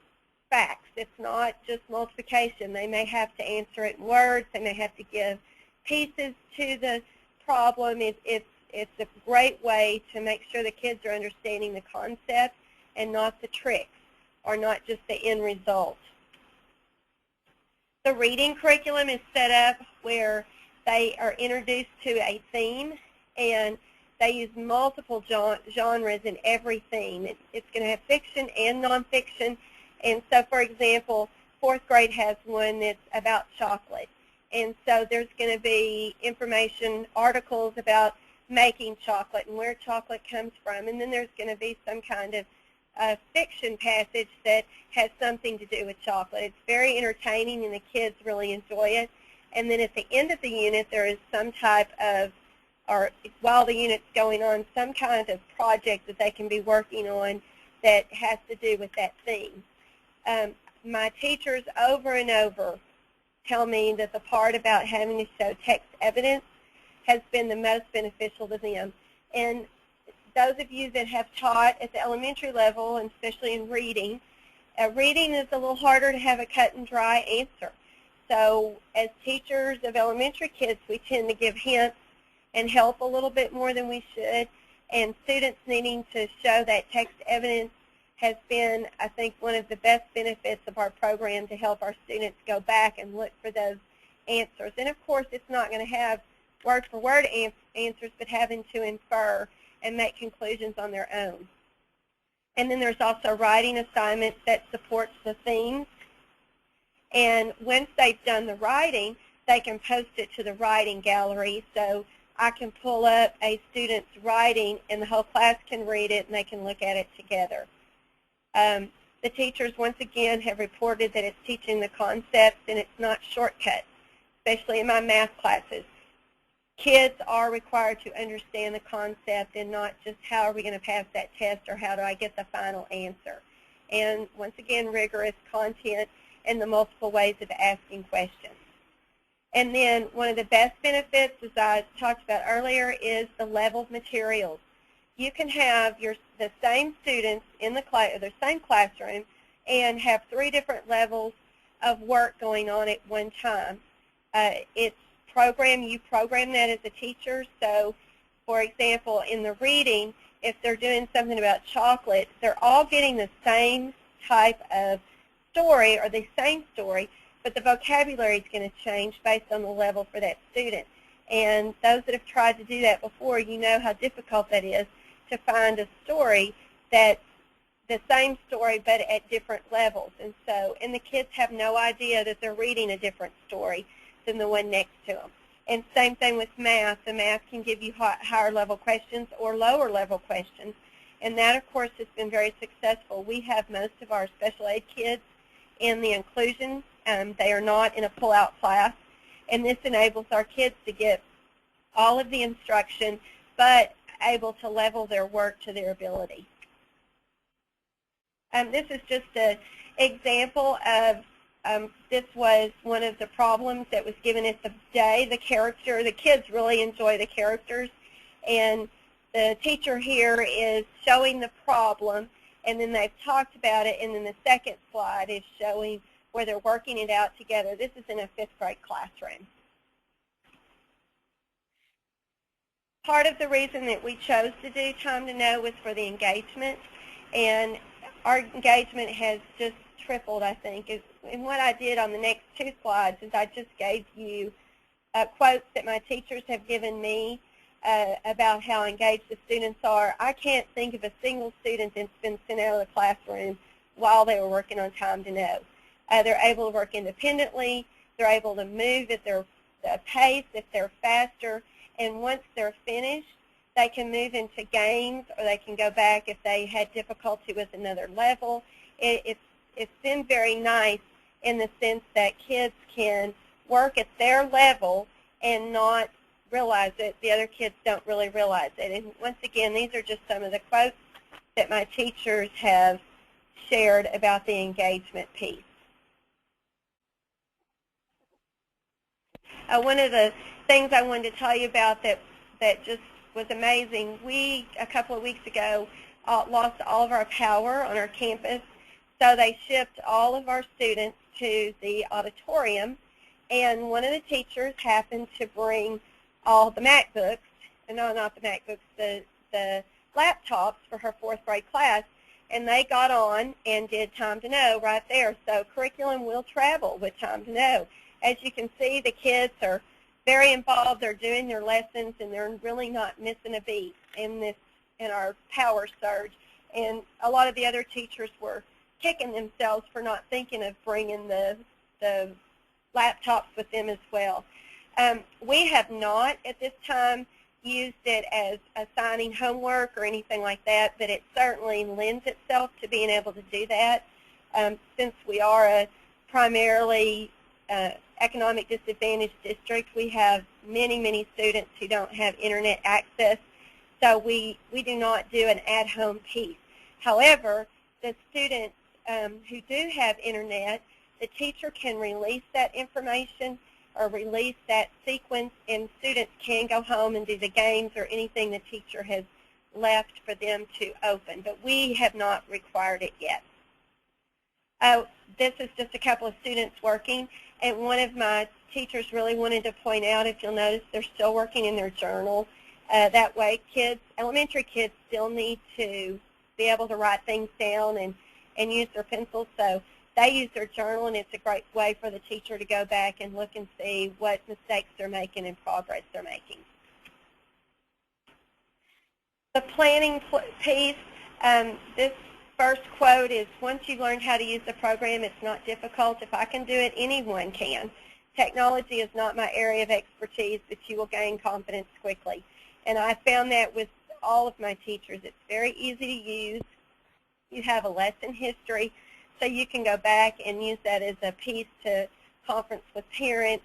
facts. It's not just multiplication. They may have to answer it in words. They may have to give pieces to the problem. It's a great way to make sure the kids are understanding the concept and not the tricks, or not just the end result. The reading curriculum is set up where they are introduced to a theme, and they use multiple genres in every theme. It's going to have fiction and nonfiction. And so, for example, 4th grade has one that's about chocolate. And so there's going to be information, articles about making chocolate and where chocolate comes from. And then there's going to be some kind of fiction passage that has something to do with chocolate. It's very entertaining, and the kids really enjoy it. And then at the end of the unit, there is some type of, or while the unit's going on, some kind of project that they can be working on that has to do with that theme. My teachers over and over tell me that the part about having to show text evidence has been the most beneficial to them. And those of you that have taught at the elementary level, and especially in reading, reading is a little harder to have a cut and dry answer. So as teachers of elementary kids, we tend to give hints and help a little bit more than we should, and students needing to show that text evidence has been, I think, one of the best benefits of our program, to help our students go back and look for those answers. And of course, it's not going to have word-for-word answers, but having to infer and make conclusions on their own. And then there's also writing assignments that supports the themes. And once they've done the writing, they can post it to the writing gallery. So I can pull up a student's writing, and the whole class can read it, and they can look at it together. The teachers, once again, have reported that it's teaching the concepts, and it's not shortcuts, especially in my math classes. Kids are required to understand the concept, and not just how are we going to pass that test, or how do I get the final answer. And once again, rigorous content and the multiple ways of asking questions. And then one of the best benefits, as I talked about earlier, is the level of materials. You can have the same students in the same classroom and have 3 different levels of work going on at one time. You program that as a teacher. So, for example, in the reading, if they're doing something about chocolate, they're all getting the same type of story, or the same story, but the vocabulary is going to change based on the level for that student. And those that have tried to do that before, you know how difficult that is to find a story that's the same story but at different levels. And the kids have no idea that they're reading a different story than the one next to them. And same thing with math. The math can give you higher level questions or lower level questions. And that, of course, has been very successful. We have most of our special ed kids in the inclusion. They are not in a pull-out class. And this enables our kids to get all of the instruction, but able to level their work to their ability. This is just an example of, this was one of the problems that was given at the day. The kids really enjoy the characters, and the teacher here is showing the problem, and then they've talked about it, and then the second slide is showing where they're working it out together. This is in a 5th grade classroom. Part of the reason that we chose to do Time to Know was for the engagement, and our engagement has just tripled, I think. And what I did on the next 2 slides is I just gave you quotes that my teachers have given me about how engaged the students are. I can't think of a single student that's been sent out of the classroom while they were working on Time to Know. They're able to work independently. They're able to move at their pace if they're faster. And once they're finished, they can move into games, or they can go back if they had difficulty with another level. It's been very nice in the sense that kids can work at their level and not realize it. The other kids don't really realize it. And once again, these are just some of the quotes that my teachers have shared about the engagement piece. One of the things I wanted to tell you about that just was amazing, we, a couple of weeks ago, lost all of our power on our campus, so they shipped all of our students to the auditorium, and one of the teachers happened to bring all the MacBooks, no, not the MacBooks, the laptops for her 4th grade class, and they got on and did Time to Know right there. So curriculum will travel with Time to Know. As you can see, the kids are very involved. They're doing their lessons, and they're really not missing a beat in our power surge. And a lot of the other teachers were kicking themselves for not thinking of bringing the laptops with them as well. We have not at this time used it as assigning homework or anything like that, but it certainly lends itself to being able to do that. Since we are a primarily economic disadvantaged district, we have many, many students who don't have internet access, so we do not do an at-home piece. However, the students who do have internet, the teacher can release that information or release that sequence, and students can go home and do the games or anything the teacher has left for them to open, but we have not required it yet. This is just a couple of students working, and one of my teachers really wanted to point out, if you'll notice, they're still working in their journal. That way, elementary kids still need to be able to write things down and use their pencils, so they use their journal, and it's a great way for the teacher to go back and look and see what mistakes they're making and progress they're making. The planning piece, this first quote is, once you've learned how to use the program, it's not difficult. If I can do it, anyone can. Technology is not my area of expertise, but you will gain confidence quickly. And I found that with all of my teachers. It's very easy to use. You have a lesson history, so you can go back and use that as a piece to conference with parents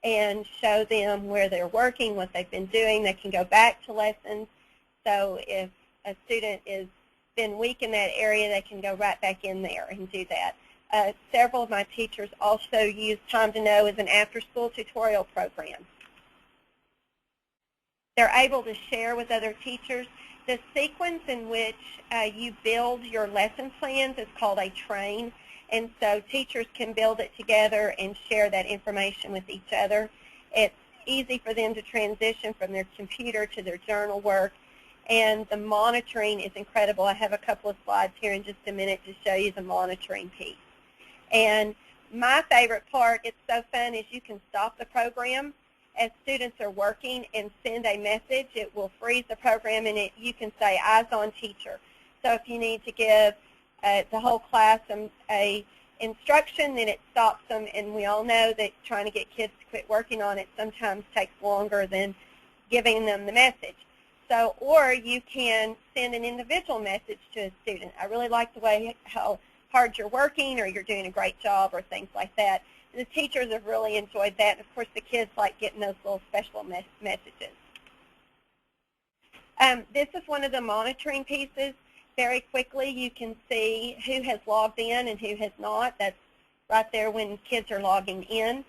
and show them where they're working, what they've been doing. They can go back to lessons. So if a student has been weak in that area, they can go right back in there and do that. Several of my teachers also use Time to Know as an after-school tutorial program. They're able to share with other teachers. The sequence in which you build your lesson plans is called a train, and so teachers can build it together and share that information with each other. It's easy for them to transition from their computer to their journal work, and the monitoring is incredible. I have a couple of slides here in just a minute to show you the monitoring piece. And my favorite part, it's so fun, is you can stop the program as students are working and send a message. It will freeze the program, and you can say eyes on teacher. So if you need to give the whole class a instruction, then it stops them, and we all know that trying to get kids to quit working on it sometimes takes longer than giving them the message. So, or you can send an individual message to a student. I really like the way how hard you're working, or you're doing a great job, or things like that. And the teachers have really enjoyed that. And of course, the kids like getting those little special messages. This is one of the monitoring pieces. Very quickly, you can see who has logged in and who has not. That's right there when kids are logging in.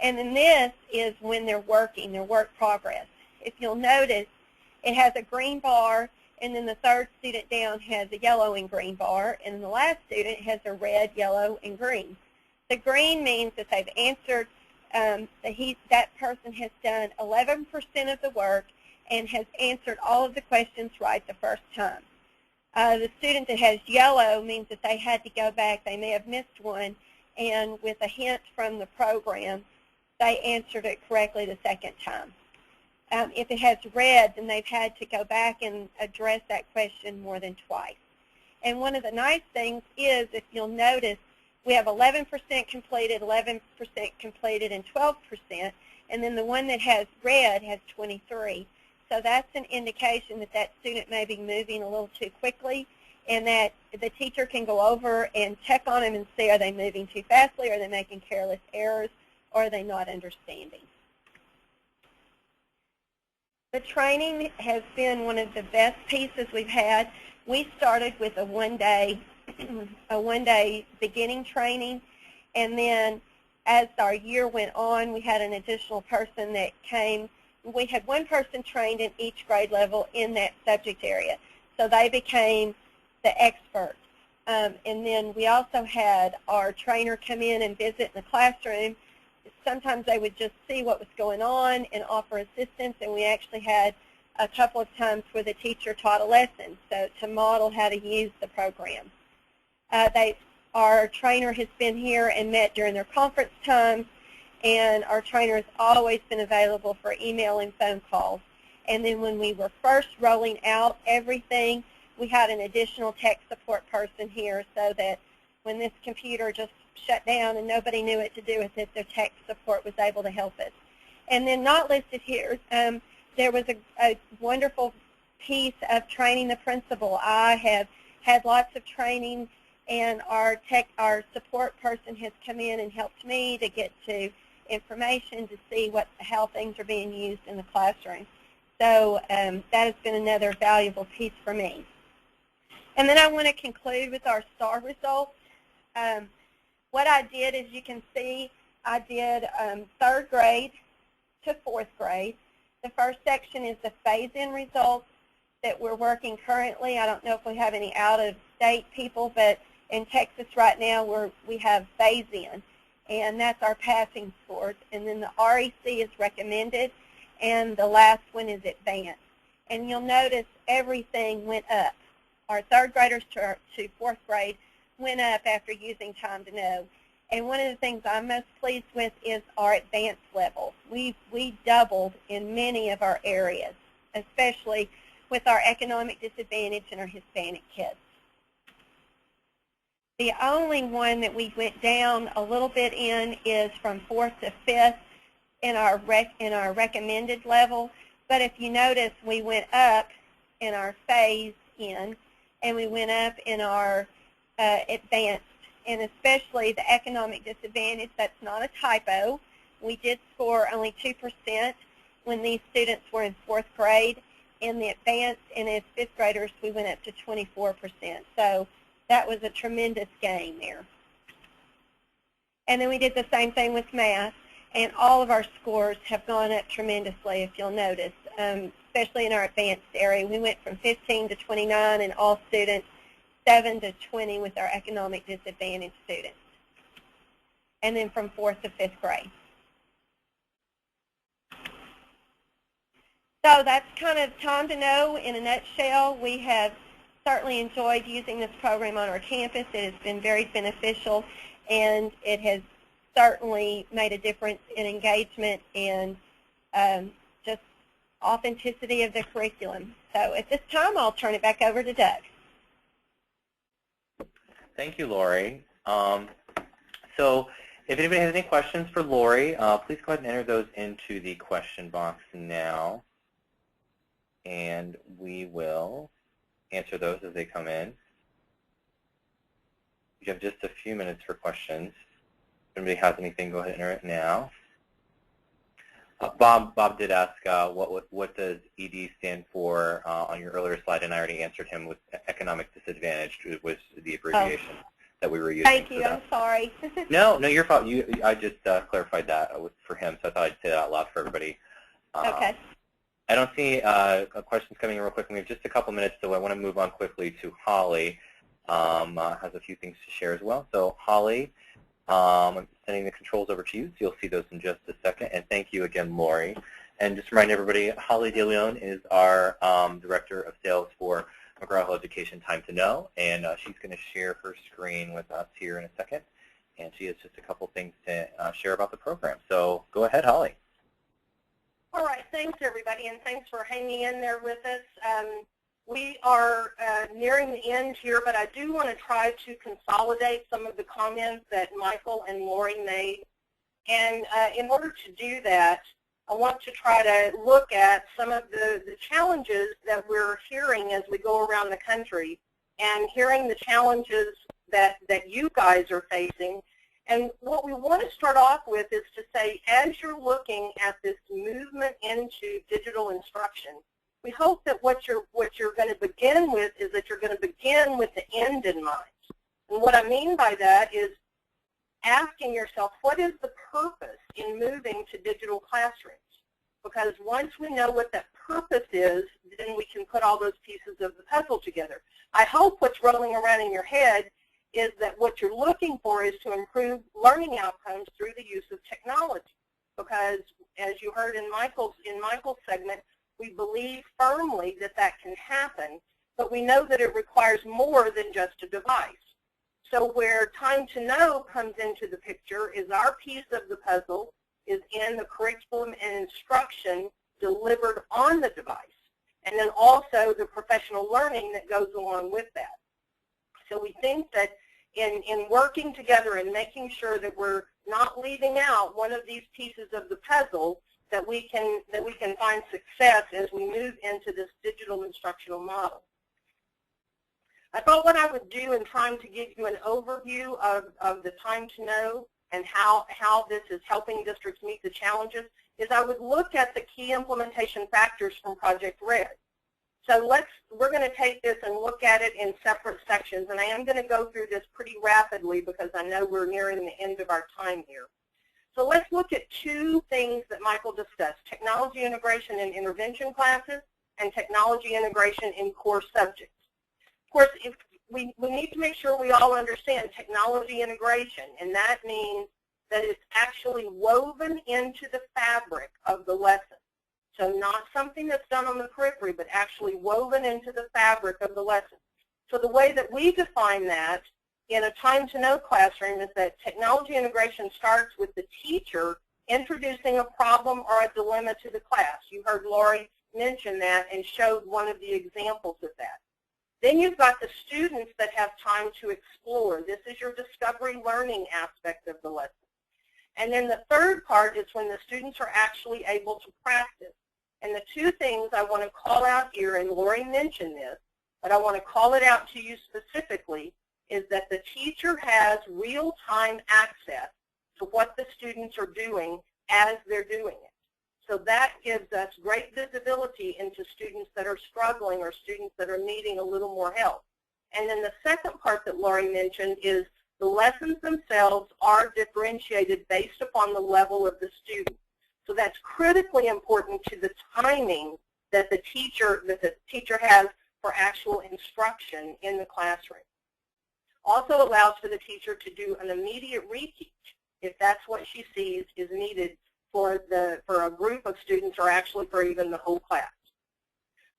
And then this is when they're working, their work progress. If you'll notice, it has a green bar, and then the third student down has a yellow and green bar, and the last student has a red, yellow, and green. The green means that they've answered, that person has done 11% of the work and has answered all of the questions right the first time. The student that has yellow means that they had to go back, they may have missed one, and with a hint from the program, they answered it correctly the second time. If it has red, then they've had to go back and address that question more than twice. And one of the nice things is, if you'll notice, we have 11% completed, 11% completed, and 12%, and then the one that has red has 23. So that's an indication that that student may be moving a little too quickly, and that the teacher can go over and check on them and see, are they moving too fastly, are they making careless errors, or are they not understanding? The training has been one of the best pieces we've had. We started with a one-day beginning training, and then as our year went on, we had an additional person that came. We had one person trained in each grade level in that subject area, so they became the expert. And then we also had our trainer come in and visit in the classroom. Sometimes they would just see what was going on and offer assistance, and we actually had a couple of times where the teacher taught a lesson, so to model how to use the program. Our trainer has been here and met during their conference times, and our trainer has always been available for email and phone calls. And then when we were first rolling out everything, we had an additional tech support person here, so that when this computer just shut down and nobody knew what to do with it, the tech support was able to help us. And then not listed here, there was a wonderful piece of training the principal. I have had lots of training, and our support person has come in and helped me to get to information to see how things are being used in the classroom. So that has been another valuable piece for me. And then I want to conclude with our STAR results. What I did, as you can see, I did 3rd grade to 4th grade. The first section is the phase-in results that we're working currently. I don't know if we have any out-of-state people, but in Texas right now we have phase-in, and that's our passing scores. And then the REC is recommended, and the last one is advanced. And you'll notice everything went up. Our 3rd graders to 4th grade went up after using Time to Know. And one of the things I'm most pleased with is our advanced level. We doubled in many of our areas, especially with our economic disadvantage and our Hispanic kids. The only one that we went down a little bit in is from 4th to 5th in our recommended level. But if you notice, we went up in our phase-in, and we went up in our advanced, and especially the economic disadvantage. That's not a typo. We did score only 2% when these students were in 4th grade. In the advanced, and as 5th graders, we went up to 24%. So that was a tremendous gain there. And then we did the same thing with math, and all of our scores have gone up tremendously, if you'll notice, especially in our advanced area. We went from 15 to 29 in all students, 7 to 20 with our economic disadvantaged students, and then from 4th to 5th grade. So that's kind of Time to Know in a nutshell. We have certainly enjoyed using this program on our campus. It has been very beneficial, and it has certainly made a difference in engagement and just authenticity of the curriculum. So at this time, I'll turn it back over to Doug. Thank you, Lori. So if anybody has any questions for Lori, please go ahead and enter those into the question box now. and we will answer those as they come in. We have just a few minutes for questions. If anybody has anything, go ahead and enter it now. Bob did ask what does ED stand for on your earlier slide, and I already answered him with economic disadvantage was the abbreviation that we were using. Thank you. I'm sorry. No, your fault. I just clarified that for him, so I thought I'd say that out loud for everybody. Okay. I don't see questions coming in real quick. We have just a couple minutes, so I want to move on quickly to Holly. Has a few things to share as well. So Holly, I'm sending the controls over to you, so you'll see those in just a second. And thank you again, Lori. And just to remind everybody, Holly DeLeon is our Director of Sales for McGraw-Hill Education Time to Know, and she's going to share her screen with us here in a second. And she has just a couple things to share about the program. So go ahead, Holly. All right, thanks everybody, and thanks for hanging in there with us. We are nearing the end here, but I do want to try to consolidate some of the comments that Michael and Lori made. And in order to do that, I want to try to look at some of the challenges that we're hearing as we go around the country and hearing the challenges that you guys are facing. And what we want to start off with is to say, as you're looking at this movement into digital instruction, we hope that what you're going to begin with is that you're going to begin with the end in mind. And what I mean by that is asking yourself, what is the purpose in moving to digital classrooms? Because once we know what that purpose is, then we can put all those pieces of the puzzle together. I hope what's rolling around in your head is that what you're looking for is to improve learning outcomes through the use of technology. Because as you heard in Michael's segment, we believe firmly that that can happen, but we know that it requires more than just a device. So where Time to Know comes into the picture is our piece of the puzzle is in the curriculum and instruction delivered on the device, and then also the professional learning that goes along with that. So we think that in working together and making sure that we're not leaving out one of these pieces of the puzzle, that we can find success as we move into this digital instructional model. I thought what I would do in trying to give you an overview of the Time to Know and how this is helping districts meet the challenges is I would look at the key implementation factors from Project Red. So we're going to take this and look at it in separate sections, and I am going to go through this pretty rapidly because I know we're nearing the end of our time here. So let's look at two things that Michael discussed, technology integration in intervention classes and technology integration in core subjects. Of course, we need to make sure we all understand technology integration, and that means that it's actually woven into the fabric of the lesson. So not something that's done on the periphery, but actually woven into the fabric of the lesson. So the way that we define that in a Time to Know classroom is that technology integration starts with the teacher introducing a problem or a dilemma to the class. You heard Lori mention that and showed one of the examples of that. Then you've got the students that have time to explore. This is your discovery learning aspect of the lesson. And then the third part is when the students are actually able to practice. And the two things I want to call out here, and Lori mentioned this, but I want to call it out to you specifically, is that the teacher has real-time access to what the students are doing as they're doing it. So that gives us great visibility into students that are struggling or students that are needing a little more help. And then the second part that Lori mentioned is the lessons themselves are differentiated based upon the level of the student. So that's critically important to the timing that the teacher has for actual instruction in the classroom. Also allows for the teacher to do an immediate reteach if that's what she sees is needed for a group of students or actually for even the whole class.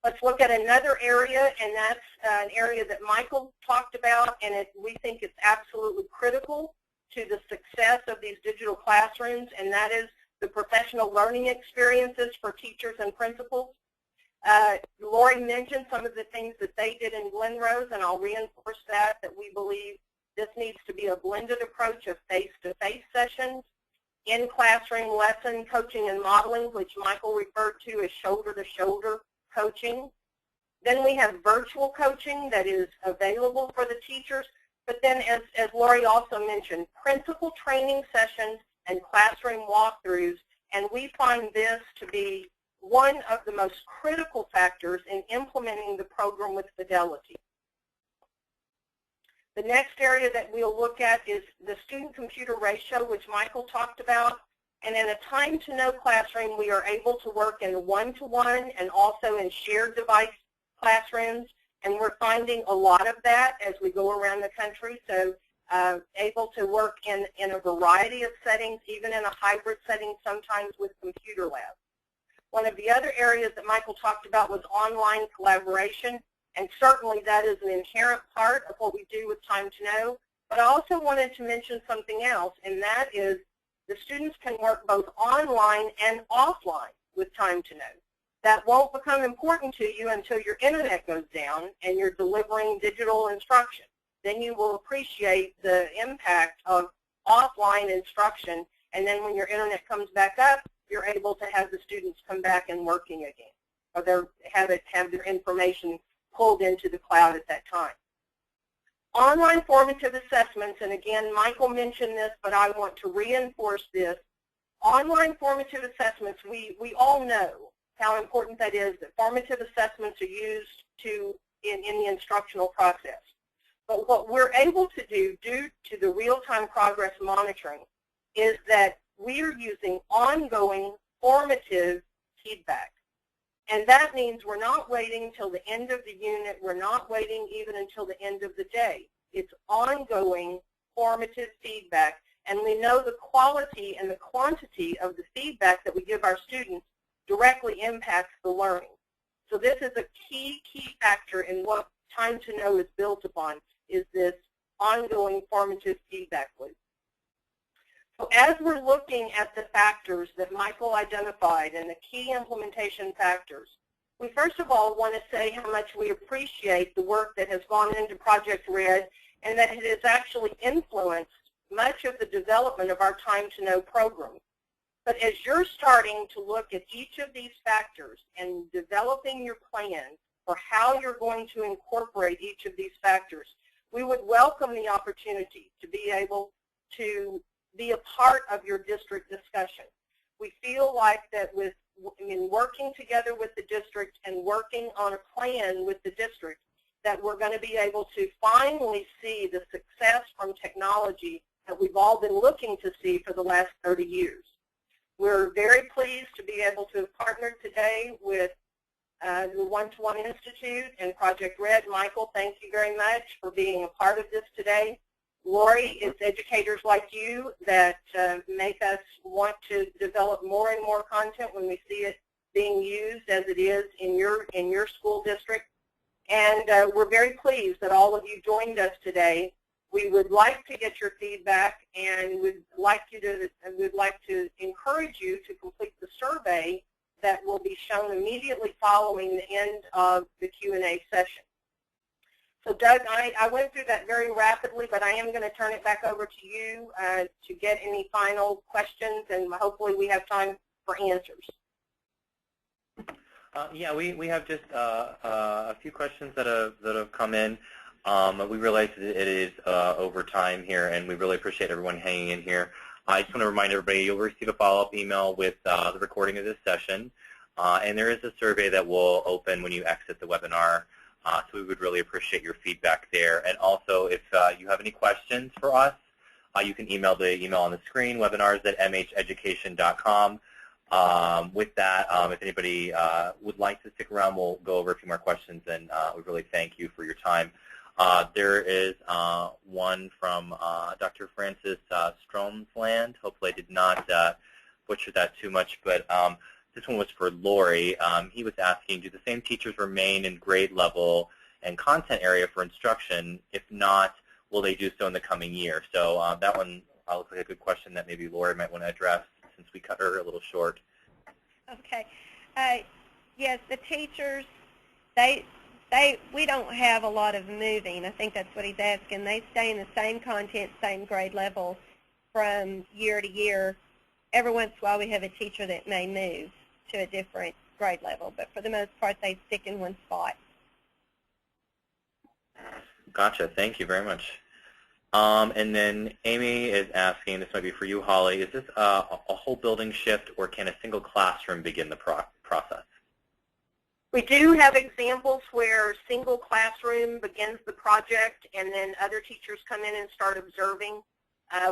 Let's look at another area, and that's an area that Michael talked about, and we think it's absolutely critical to the success of these digital classrooms, and that is the professional learning experiences for teachers and principals. Lori mentioned some of the things that they did in Glenrose, and I'll reinforce that we believe this needs to be a blended approach of face-to-face sessions, in-classroom lesson coaching and modeling, which Michael referred to as shoulder-to-shoulder coaching. Then we have virtual coaching that is available for the teachers. But then, as Lori also mentioned, principal training sessions and classroom walkthroughs, and we find this to be one of the most critical factors in implementing the program with fidelity. The next area that we'll look at is the student-computer ratio, which Michael talked about. And in a time-to-know classroom, we are able to work in one-to-one and also in shared device classrooms. And we're finding a lot of that as we go around the country. So able to work in a variety of settings, even in a hybrid setting, sometimes with computer labs. One of the other areas that Michael talked about was online collaboration. And certainly that is an inherent part of what we do with Time to Know. But I also wanted to mention something else, and that is the students can work both online and offline with Time to Know. That won't become important to you until your internet goes down and you're delivering digital instruction. Then you will appreciate the impact of offline instruction, and then when your internet comes back up, you're able to have the students come back and working again, or have their information pulled into the cloud at that time. Online formative assessments, and again, Michael mentioned this, but I want to reinforce this. Online formative assessments, we all know how important that is, that formative assessments are used in the instructional process. But what we're able to do, due to the real-time progress monitoring, is that we are using ongoing formative feedback. And that means we're not waiting till the end of the unit. We're not waiting even until the end of the day. It's ongoing formative feedback. And we know the quality and the quantity of the feedback that we give our students directly impacts the learning. So this is a key factor in what Time to Know is built upon, is this ongoing formative feedback loop. So as we're looking at the factors that Michael identified and the key implementation factors, we first of all want to say how much we appreciate the work that has gone into Project Red, and that it has actually influenced much of the development of our Time to Know program. But as you're starting to look at each of these factors and developing your plan for how you're going to incorporate each of these factors, we would welcome the opportunity to be able to be a part of your district discussion. We feel like that in working together with the district and working on a plan with the district, that we're going to be able to finally see the success from technology that we've all been looking to see for the last 30 years. We're very pleased to be able to have partnered today with the One-to-One Institute and Project Red. Michael, thank you very much for being a part of this today. Lori, it's educators like you that make us want to develop more and more content when we see it being used as it is in your school district. And we're very pleased that all of you joined us today. We would like to get your feedback, and we'd like to encourage you to complete the survey that will be shown immediately following the end of the Q&A session. So Doug, I went through that very rapidly, but I am going to turn it back over to you to get any final questions, and hopefully we have time for answers. Yeah, we have just a few questions that have come in. We realize that it is overtime here, and we really appreciate everyone hanging in here. I just want to remind everybody you'll receive a follow-up email with the recording of this session, and there is a survey that will open when you exit the webinar. So we would really appreciate your feedback there. And also, if you have any questions for us, you can email the email on the screen, webinars@mheducation.com. With that, if anybody would like to stick around, we'll go over a few more questions, and we really thank you for your time. There is one from Dr. Francis Stromsland. Hopefully I did not butcher that too much, but this one was for Lori. He was asking, do the same teachers remain in grade level and content area for instruction? If not, will they do so in the coming year? So that one looks like a good question that maybe Lori might want to address, since we cut her a little short. Okay. Yes, the teachers, we don't have a lot of moving. I think that's what he's asking. They stay in the same content, same grade level from year to year. Every once in a while we have a teacher that may move to a different grade level, but for the most part, they stick in one spot. Gotcha. Thank you very much. And then Amy is asking, this might be for you, Holly, is this a whole building shift, or can a single classroom begin the process? We do have examples where single classroom begins the project and then other teachers come in and start observing.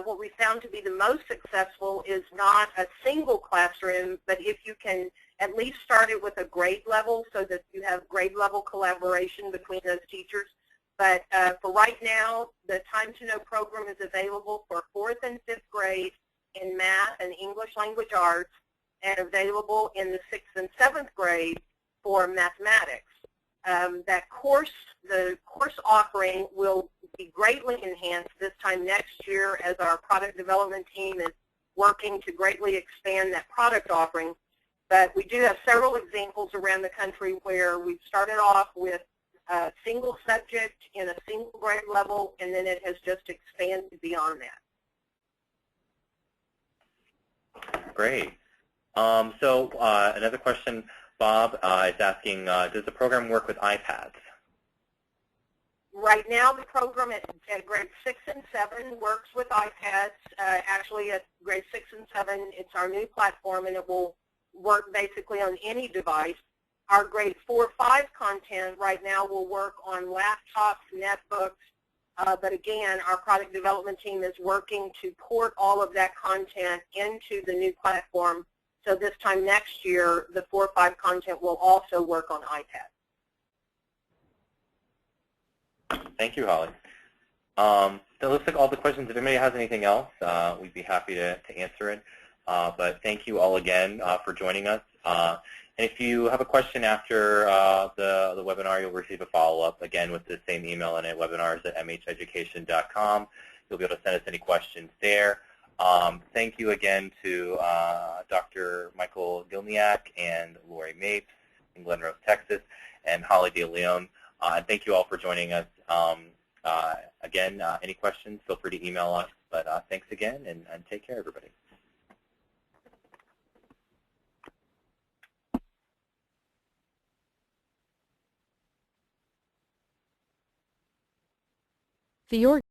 What we found to be the most successful is not a single classroom, but if you can at least start it with a grade level so that you have grade level collaboration between those teachers. But for right now, the Time to Know program is available for 4th and 5th grade in math and English language arts, and available in the 6th and 7th grade for mathematics. The course offering will be greatly enhanced this time next year as our product development team is working to greatly expand that product offering. But we do have several examples around the country where we've started off with a single subject in a single grade level, and then it has just expanded beyond that. Great. So another question, Bob is asking, does the program work with iPads? Right now, the program at grade 6 and 7 works with iPads. Actually, at grade 6 and 7, it's our new platform, and it will work basically on any device. Our grade 4-5 content right now will work on laptops, netbooks, but again, our product development team is working to port all of that content into the new platform. So this time next year, the 4-5 content will also work on iPad. Thank you, Holly. That looks like all the questions. If anybody has anything else, we'd be happy to answer it. But thank you all again for joining us. And if you have a question after the webinar, you'll receive a follow-up, again, with the same email in it, webinars@mheducation.com. You'll be able to send us any questions there. Thank you again to Dr. Michael Gilniak and Lori Mapes in Glen Rose, Texas, and Holly De Leon. And thank you all for joining us. Again, any questions, feel free to email us. But thanks again, and take care, everybody. The